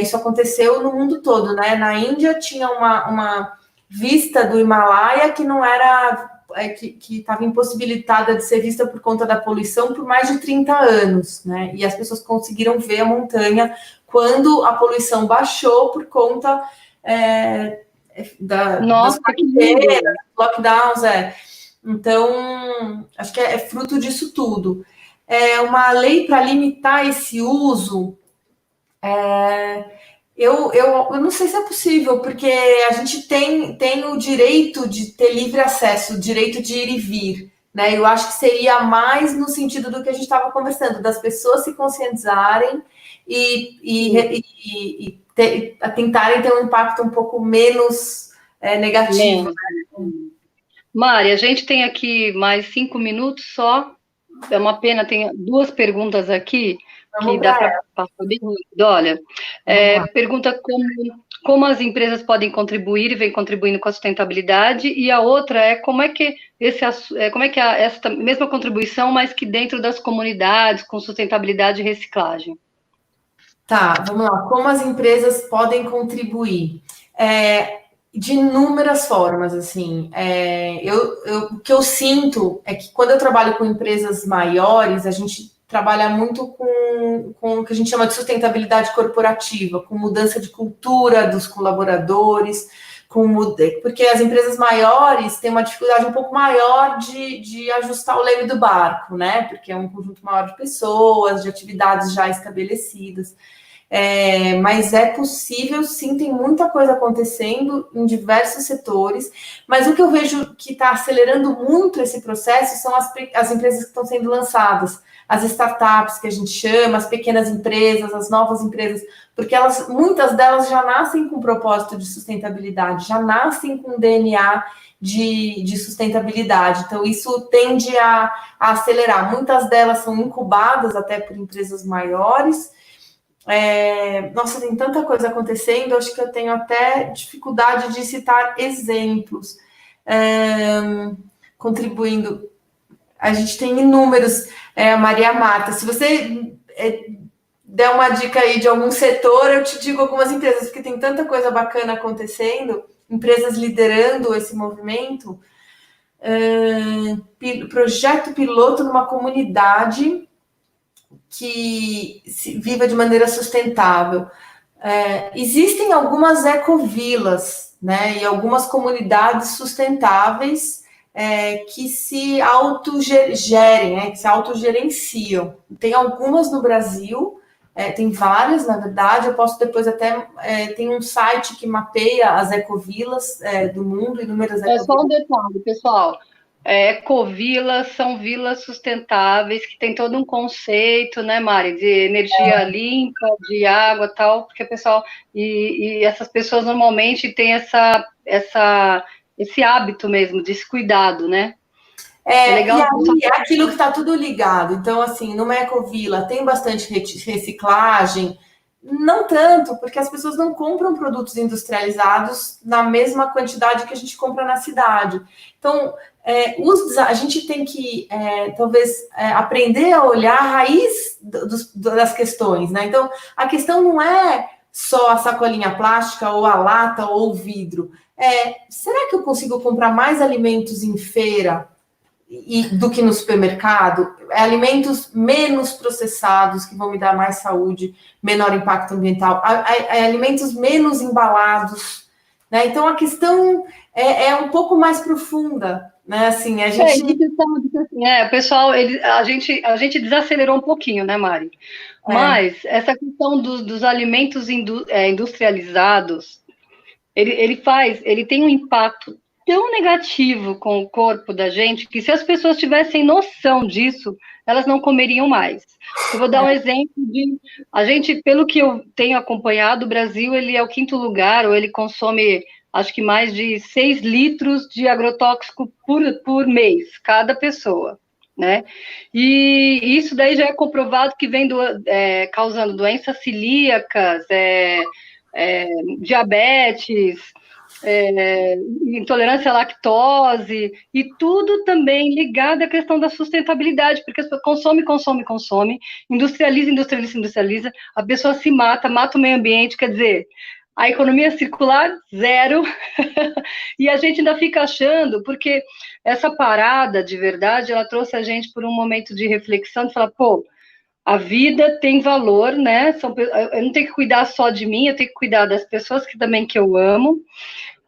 Speaker 2: isso aconteceu no mundo todo, né? Na Índia tinha uma vista do Himalaia que não era que estava impossibilitada de ser vista por conta da poluição por mais de 30 anos, né? E as pessoas conseguiram ver a montanha quando a poluição baixou por conta das quarentenas, lockdowns. Então, acho que é fruto disso tudo. Uma lei para limitar esse uso, eu não sei se é possível, porque a gente tem o direito de ter livre acesso, o direito de ir e vir, né? Eu acho que seria mais no sentido do que a gente estava conversando, das pessoas se conscientizarem e tentarem ter um impacto um pouco menos negativo.
Speaker 1: Mari, a gente tem aqui mais 5 minutos só. É uma pena, tem duas perguntas aqui que dá para passar bem rápido. Olha, pergunta como as empresas podem contribuir e vem contribuindo com a sustentabilidade, e a outra é como é que essa mesma contribuição, mas que dentro das comunidades, com sustentabilidade e reciclagem.
Speaker 2: Tá, vamos lá. Como as empresas podem contribuir? De inúmeras formas, assim. O que eu sinto é que quando eu trabalho com empresas maiores, a gente trabalha muito com o que a gente chama de sustentabilidade corporativa, com mudança de cultura dos colaboradores, porque as empresas maiores têm uma dificuldade um pouco maior de ajustar o leme do barco, né? Porque é um conjunto maior de pessoas, de atividades já estabelecidas. Mas é possível, sim, tem muita coisa acontecendo em diversos setores, mas o que eu vejo que está acelerando muito esse processo são as empresas que estão sendo lançadas, as startups que a gente chama, as pequenas empresas, as novas empresas, porque muitas delas já nascem com propósito de sustentabilidade, já nascem com DNA de sustentabilidade. Então, isso tende a acelerar. Muitas delas são incubadas até por empresas maiores. Nossa, tem tanta coisa acontecendo, acho que eu tenho até dificuldade de citar exemplos. Contribuindo. A gente tem inúmeros, a Maria Marta. Se você der uma dica aí de algum setor, eu te digo algumas empresas, porque tem tanta coisa bacana acontecendo, empresas liderando esse movimento. Projeto piloto numa comunidade que viva de maneira sustentável. Existem algumas ecovilas, né, e algumas comunidades sustentáveis que se autogerem, né, que se autogerenciam. Tem algumas no Brasil, tem várias, na verdade. Eu posso depois até... tem um site que mapeia as ecovilas do mundo, inúmeras ecovilas.
Speaker 1: Só um detalhe, pessoal. Ecovilas são vilas sustentáveis que tem todo um conceito, né, Mari, de energia limpa, de água e tal, porque o pessoal e essas pessoas normalmente têm esse hábito mesmo de se cuidado, né?
Speaker 2: Legal. E aí é aquilo que está tudo ligado. Então, assim, numa ecovila tem bastante reciclagem, não tanto, porque as pessoas não compram produtos industrializados na mesma quantidade que a gente compra na cidade. Então, a gente tem que, talvez, aprender a olhar a raiz das questões, né? Então, a questão não é só a sacolinha plástica, ou a lata, ou o vidro. Será que eu consigo comprar mais alimentos em feira do que no supermercado? Alimentos menos processados, que vão me dar mais saúde, menor impacto ambiental, alimentos menos embalados, né? Então a questão é um pouco mais profunda, né? Assim, a gente...
Speaker 1: o pessoal, a gente desacelerou um pouquinho, né, Mari? Mas essa questão dos alimentos industrializados, ele tem um impacto tão negativo com o corpo da gente, que se as pessoas tivessem noção disso, elas não comeriam mais. Eu vou dar um exemplo a gente, pelo que eu tenho acompanhado, o Brasil, ele é o 5º lugar, ou ele consome, acho que mais de 6 litros de agrotóxico por mês, cada pessoa, né? E isso daí já é comprovado que vem causando doenças celíacas, diabetes, intolerância à lactose, e tudo também ligado à questão da sustentabilidade, porque as pessoas consome, industrializa, a pessoa se mata o meio ambiente, quer dizer, a economia circular, zero, e a gente ainda fica achando, porque essa parada, de verdade, ela trouxe a gente por um momento de reflexão, de falar, a vida tem valor, né? Eu não tenho que cuidar só de mim, eu tenho que cuidar das pessoas que eu amo.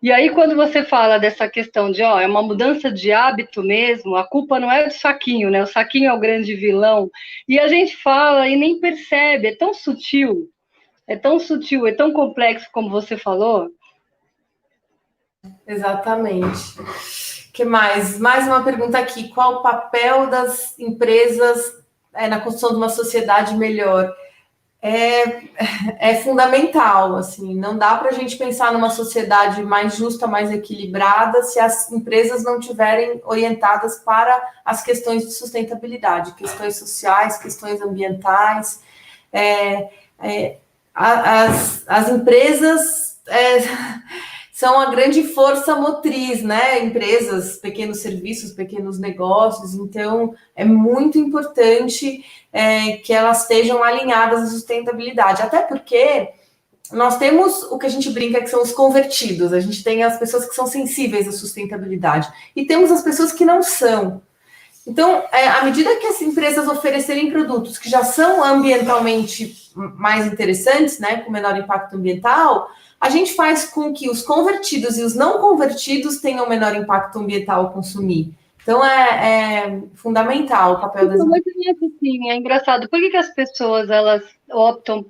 Speaker 1: E aí, quando você fala dessa questão de, é uma mudança de hábito mesmo, a culpa não é do saquinho, né? O saquinho é o grande vilão. E a gente fala e nem percebe, é tão sutil, é tão complexo como você falou.
Speaker 2: Exatamente. O que mais? Mais uma pergunta aqui. Qual o papel das empresas na construção de uma sociedade melhor? É fundamental, assim, não dá para a gente pensar numa sociedade mais justa, mais equilibrada, se as empresas não tiverem orientadas para as questões de sustentabilidade, questões sociais, questões ambientais. As empresas são a grande força motriz, né? Empresas, pequenos serviços, pequenos negócios. Então, é muito importante que elas estejam alinhadas à sustentabilidade. Até porque nós temos o que a gente brinca que são os convertidos. A gente tem as pessoas que são sensíveis à sustentabilidade. E temos as pessoas que não são. Então, à medida que as empresas oferecerem produtos que já são ambientalmente mais interessantes, né, com menor impacto ambiental, a gente faz com que os convertidos e os não convertidos tenham menor impacto ambiental ao consumir. Então, é fundamental o papel das empresas.
Speaker 1: Sim, é engraçado. Por que as pessoas elas optam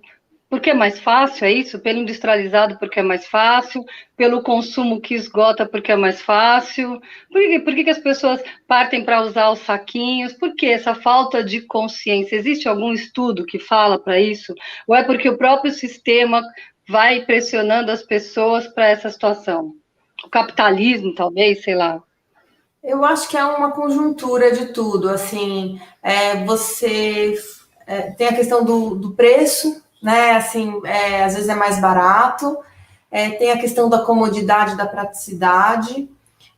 Speaker 1: Porque é mais fácil, é isso? Pelo industrializado porque é mais fácil, pelo consumo que esgota porque é mais fácil. Por que as pessoas partem para usar os saquinhos? Por que essa falta de consciência? Existe algum estudo que fala para isso? Ou é porque o próprio sistema vai pressionando as pessoas para essa situação? O capitalismo, talvez, sei lá.
Speaker 2: Eu acho que é uma conjuntura de tudo, assim, você tem a questão do preço, né, assim, às vezes é mais barato, tem a questão da comodidade, da praticidade.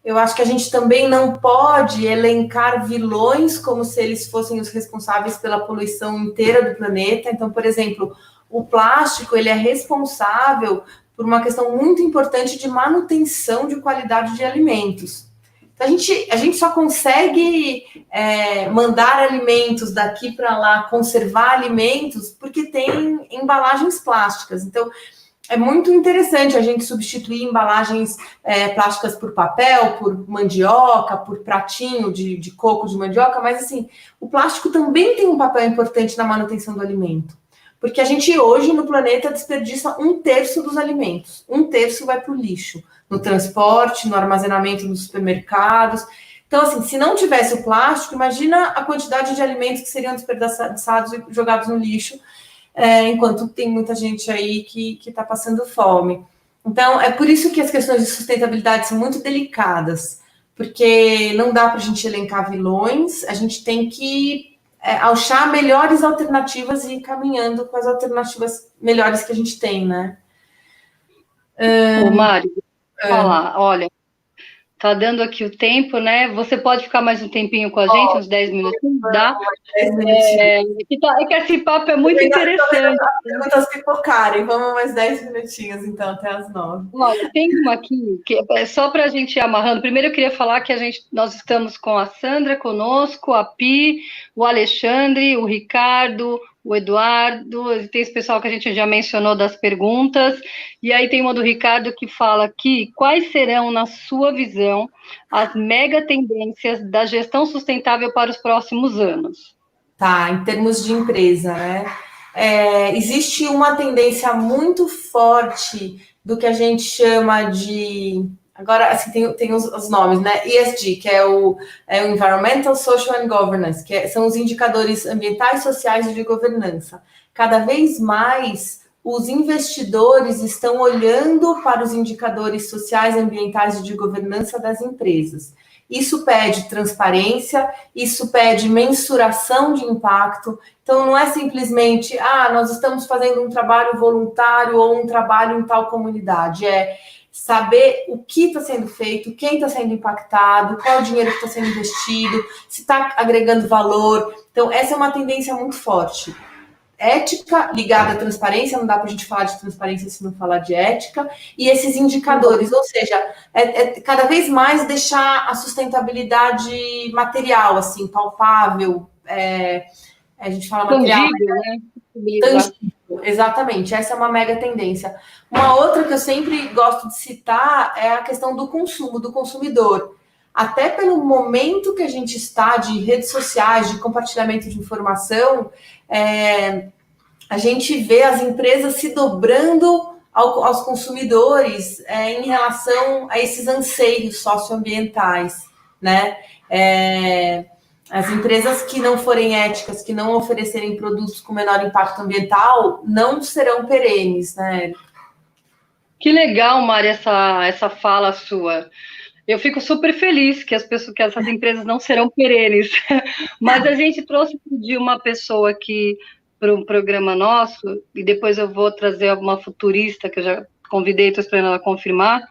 Speaker 2: Eu acho que a gente também não pode elencar vilões como se eles fossem os responsáveis pela poluição inteira do planeta. Então, por exemplo, o plástico, ele é responsável por uma questão muito importante de manutenção de qualidade de alimentos. Então, a gente só consegue mandar alimentos daqui para lá, conservar alimentos, porque tem embalagens plásticas. Então, é muito interessante a gente substituir embalagens plásticas por papel, por mandioca, por pratinho de coco de mandioca, mas assim, o plástico também tem um papel importante na manutenção do alimento. Porque a gente hoje no planeta desperdiça 1/3 dos alimentos. 1/3 vai para o lixo, no transporte, no armazenamento nos supermercados. Então, assim, se não tivesse o plástico, imagina a quantidade de alimentos que seriam desperdiçados e jogados no lixo, enquanto tem muita gente aí que está passando fome. Então, é por isso que as questões de sustentabilidade são muito delicadas, porque não dá para a gente elencar vilões, a gente tem que achar melhores alternativas e ir caminhando com as alternativas melhores que a gente tem, né?
Speaker 1: Ô, Mário, vou falar, olha, tá dando aqui o tempo, né? Você pode ficar mais um tempinho com a gente, uns 10 minutinhos, dá?
Speaker 2: 10 minutinhos.
Speaker 1: É que esse papo é muito interessante.
Speaker 2: As perguntas pipocarem, vamos mais 10 minutinhos, então, até as 9.
Speaker 1: Olha, tem uma aqui, que é só para a gente ir amarrando. Primeiro eu queria falar que nós estamos com a Sandra conosco, a Pi, o Alexandre, o Ricardo, o Eduardo, e tem esse pessoal que a gente já mencionou das perguntas, e aí tem uma do Ricardo que fala aqui, quais serão, na sua visão, as mega tendências da gestão sustentável para os próximos anos?
Speaker 2: Tá, em termos de empresa, né? Existe uma tendência muito forte do que a gente chama de... Agora, assim, tem os nomes, né? ESG, que é o Environmental, Social and Governance, são os indicadores ambientais, sociais e de governança. Cada vez mais, os investidores estão olhando para os indicadores sociais, ambientais e de governança das empresas. Isso pede transparência, isso pede mensuração de impacto. Então, não é simplesmente, nós estamos fazendo um trabalho voluntário ou um trabalho em tal comunidade. É saber o que está sendo feito, quem está sendo impactado, qual o dinheiro que está sendo investido, se está agregando valor. Então, essa é uma tendência muito forte. Ética ligada à transparência, não dá para a gente falar de transparência se não falar de ética, e esses indicadores, ou seja, cada vez mais deixar a sustentabilidade material, assim, palpável, a gente fala material,
Speaker 1: Tangível, né?
Speaker 2: Tangível, exatamente, essa é uma mega tendência. Uma outra que eu sempre gosto de citar é a questão do consumo, do consumidor. Até pelo momento que a gente está de redes sociais, de compartilhamento de informação, a gente vê as empresas se dobrando aos consumidores em relação a esses anseios socioambientais, né? As empresas que não forem éticas, que não oferecerem produtos com menor impacto ambiental, não serão perenes, né?
Speaker 1: Que legal, Mari, essa fala sua. Eu fico super feliz que essas empresas não serão perenes. Mas a gente trouxe de uma pessoa aqui para um programa nosso, e depois eu vou trazer uma futurista que eu já convidei, estou esperando ela confirmar,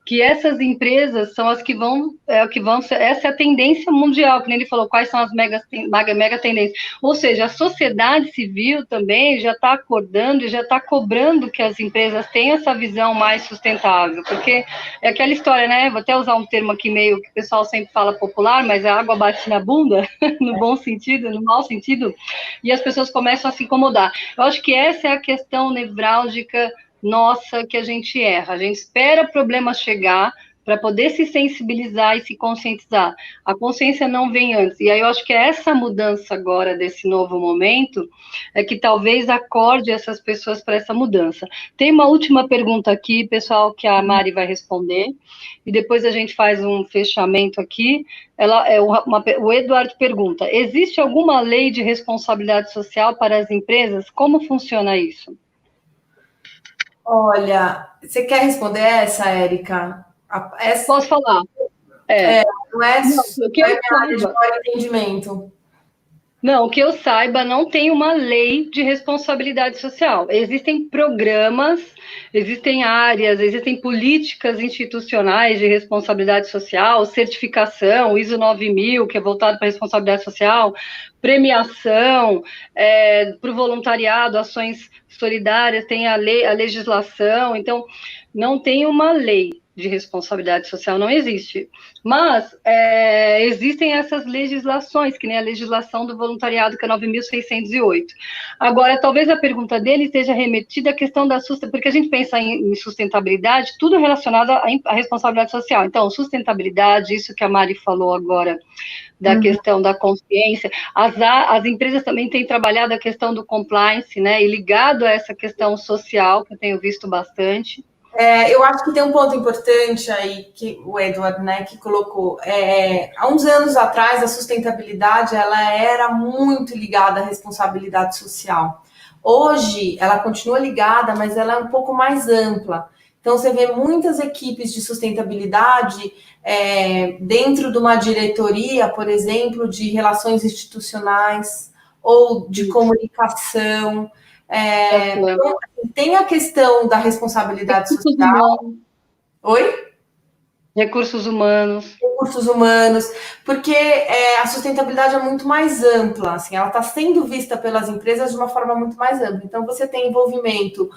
Speaker 1: que essas empresas são as que vão essa é a tendência mundial, que nem ele falou, quais são as mega tendências. Ou seja, a sociedade civil também já está acordando e já está cobrando que as empresas tenham essa visão mais sustentável, porque é aquela história, né? Vou até usar um termo aqui meio que o pessoal sempre fala popular, mas a água bate na bunda, no bom sentido, no mau sentido, e as pessoas começam a se incomodar. Eu acho que essa é a questão nevrálgica nossa, que a gente erra. A gente espera o problema chegar para poder se sensibilizar e se conscientizar. A consciência não vem antes. E aí eu acho que é essa mudança agora, desse novo momento, é que talvez acorde essas pessoas para essa mudança. Tem uma última pergunta aqui, pessoal, que a Mari vai responder, e depois a gente faz um fechamento aqui. O Eduardo pergunta: existe alguma lei de responsabilidade social para as empresas? Como funciona isso?
Speaker 2: Olha, você quer responder essa, Érica?
Speaker 1: Posso falar?
Speaker 2: Não é,
Speaker 1: Não, que eu
Speaker 2: minha área de maior entendimento.
Speaker 1: Não, que eu saiba, não tem uma lei de responsabilidade social. Existem programas, existem áreas, existem políticas institucionais de responsabilidade social, certificação, ISO 9000, que é voltado para a responsabilidade social, premiação, para o voluntariado, ações solidárias, tem a legislação. Então, não tem uma lei de responsabilidade social, não existe. Mas existem essas legislações, que nem a legislação do voluntariado, que é 9.608. Agora, talvez a pergunta dele esteja remetida à questão da sustentabilidade, porque a gente pensa em sustentabilidade, tudo relacionado à responsabilidade social. Então, sustentabilidade, isso que a Mari falou agora, da questão da consciência. As empresas também têm trabalhado a questão do compliance, né, e ligado a essa questão social, que eu tenho visto bastante.
Speaker 2: Eu acho que tem um ponto importante aí que o Edward, né, que colocou. Há uns anos atrás, a sustentabilidade ela era muito ligada à responsabilidade social. Hoje, ela continua ligada, mas ela é um pouco mais ampla. Então, você vê muitas equipes de sustentabilidade dentro de uma diretoria, por exemplo, de relações institucionais ou de comunicação. Tem a questão da responsabilidade social. Oi?
Speaker 1: Recursos humanos.
Speaker 2: Recursos humanos, porque a sustentabilidade é muito mais ampla, assim, ela está sendo vista pelas empresas de uma forma muito mais ampla. Então, você tem envolvimento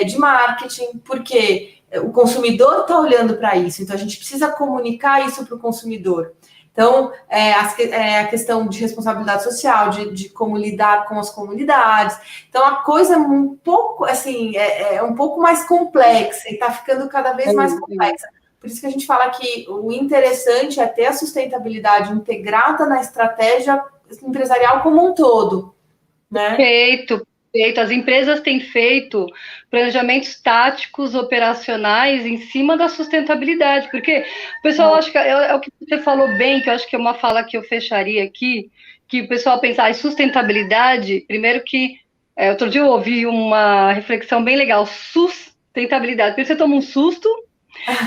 Speaker 2: de marketing, porque o consumidor está olhando para isso, então a gente precisa comunicar isso para o consumidor. Então, a questão de responsabilidade social, de como lidar com as comunidades. Então, a coisa é um pouco, assim, um pouco mais complexa e está ficando cada vez mais complexa. Por isso que a gente fala que o interessante é ter a sustentabilidade integrada na estratégia empresarial como um todo, né?
Speaker 1: Perfeito. As empresas têm feito planejamentos táticos, operacionais, em cima da sustentabilidade, porque o pessoal acha que é o que você falou bem, que eu acho que é uma fala que eu fecharia aqui, que o pessoal pensa em sustentabilidade, primeiro que outro dia eu ouvi uma reflexão bem legal, sustentabilidade, porque você toma um susto,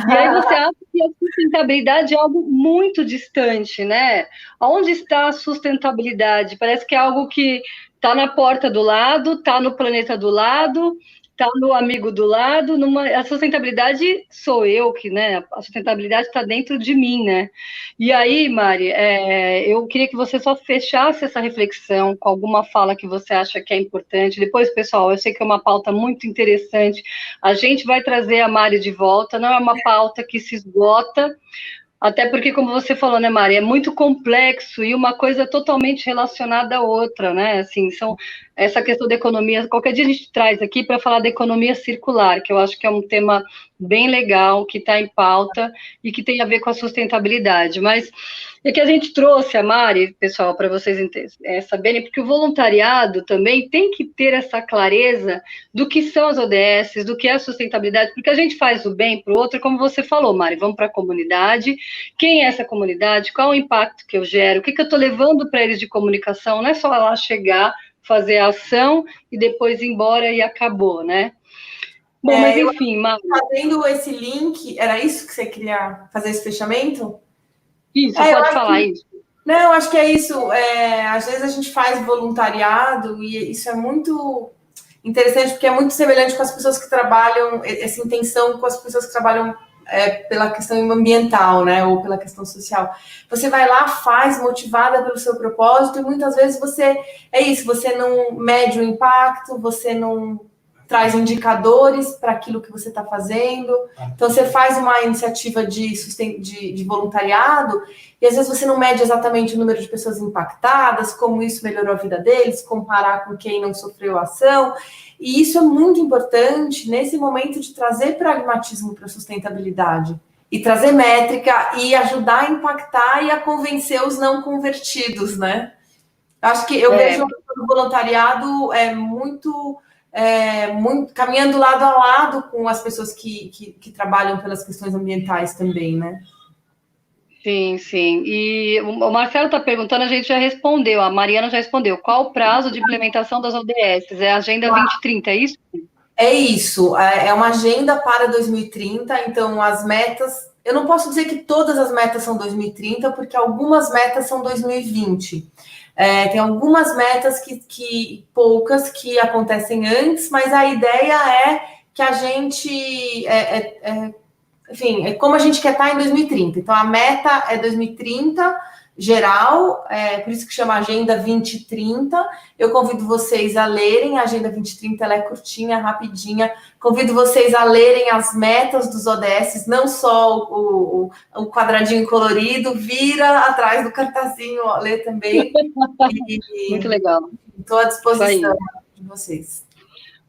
Speaker 1: e aí você acha que a sustentabilidade é algo muito distante, né? Onde está a sustentabilidade? Parece que é algo que está na porta do lado, está no planeta do lado, está no amigo do lado. A sustentabilidade sou eu, né? A sustentabilidade está dentro de mim, né? E aí, Mari, eu queria que você só fechasse essa reflexão com alguma fala que você acha que é importante. Depois, pessoal, eu sei que é uma pauta muito interessante. A gente vai trazer a Mari de volta, não é uma pauta que se esgota, até porque, como você falou, né, Mari, é muito complexo e uma coisa totalmente relacionada à outra, né? Assim, essa questão da economia, qualquer dia a gente traz aqui para falar da economia circular, que eu acho que é um tema bem legal, que está em pauta e que tem a ver com a sustentabilidade. Mas é que a gente trouxe a Mari, pessoal, para vocês saberem, porque o voluntariado também tem que ter essa clareza do que são as ODS, do que é a sustentabilidade, porque a gente faz o bem para o outro, como você falou, Mari, vamos para a comunidade. Quem é essa comunidade? Qual o impacto que eu gero? O que eu estou levando para eles de comunicação? Não é só lá chegar, fazer a ação e depois ir embora e acabou, né? Bom, mas enfim, Mari.
Speaker 2: Fazendo esse link, era isso que você queria fazer esse fechamento?
Speaker 1: Isso, pode falar isso.
Speaker 2: Não, acho que é isso. Às vezes a gente faz voluntariado e isso é muito interessante, porque é muito semelhante com as pessoas que trabalham, essa intenção com as pessoas que trabalham pela questão ambiental, né, ou pela questão social. Você vai lá, faz, motivada pelo seu propósito, e muitas vezes você não mede o impacto, você não traz indicadores para aquilo que você está fazendo. Então, você faz uma iniciativa de voluntariado e, às vezes, você não mede exatamente o número de pessoas impactadas, como isso melhorou a vida deles, comparar com quem não sofreu a ação. E isso é muito importante nesse momento de trazer pragmatismo para a sustentabilidade. e trazer métrica e ajudar a impactar e a convencer os não convertidos, né? Acho que eu vejo o voluntariado muito caminhando lado a lado com as pessoas que trabalham pelas questões ambientais também, né?
Speaker 1: Sim, sim. E o Marcelo está perguntando, a gente já respondeu, a Mariana já respondeu. Qual o prazo de implementação das ODS? É a Agenda 2030, é isso?
Speaker 2: É isso, é uma agenda para 2030, então as metas, eu não posso dizer que todas as metas são 2030, porque algumas metas são 2020. Tem algumas metas poucas que acontecem antes, mas a ideia é que a gente, enfim, é como a gente quer estar em 2030. Então a meta é 2030 geral, por isso que chama Agenda 2030. Eu convido vocês a lerem a Agenda 2030, ela é curtinha, rapidinha. Convido vocês a lerem as metas dos ODS, não só o quadradinho colorido, vira atrás do cartazinho, ó, lê também.
Speaker 1: Muito legal.
Speaker 2: Estou à disposição de vocês.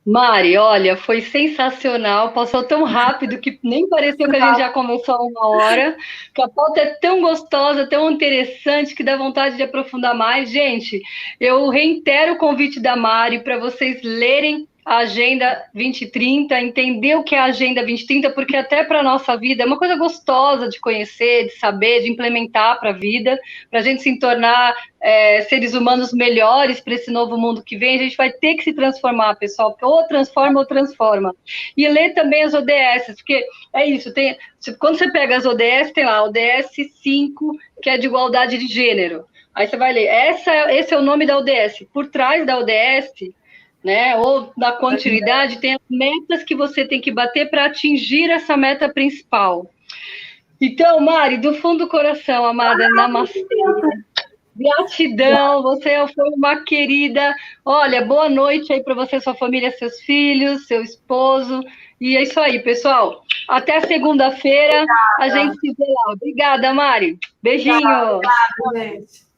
Speaker 1: Mari, olha, foi sensacional, passou tão rápido que nem pareceu que a gente já conversou há 1 hora, que a pauta é tão gostosa, tão interessante, que dá vontade de aprofundar mais. Gente, eu reitero o convite da Mari para vocês lerem a Agenda 2030, entender o que é a Agenda 2030, porque até para a nossa vida é uma coisa gostosa de conhecer, de saber, de implementar para a vida, para a gente se tornar seres humanos melhores para esse novo mundo que vem. A gente vai ter que se transformar, pessoal, porque ou transforma ou transforma. E ler também as ODS, porque é isso, quando você pega as ODS, tem lá a ODS 5, que é de igualdade de gênero. Aí você vai ler, esse é o nome da ODS. Por trás da ODS, né, ou da continuidade, tem as metas que você tem que bater para atingir essa meta principal. Então, Mari, do fundo do coração, amada, namastê. Gratidão, você foi uma querida. Olha, boa noite aí para você, sua família, seus filhos, seu esposo. E é isso aí, pessoal. Até segunda-feira. A gente se vê lá. Obrigada, Mari. Beijinho.
Speaker 2: Obrigada, gente.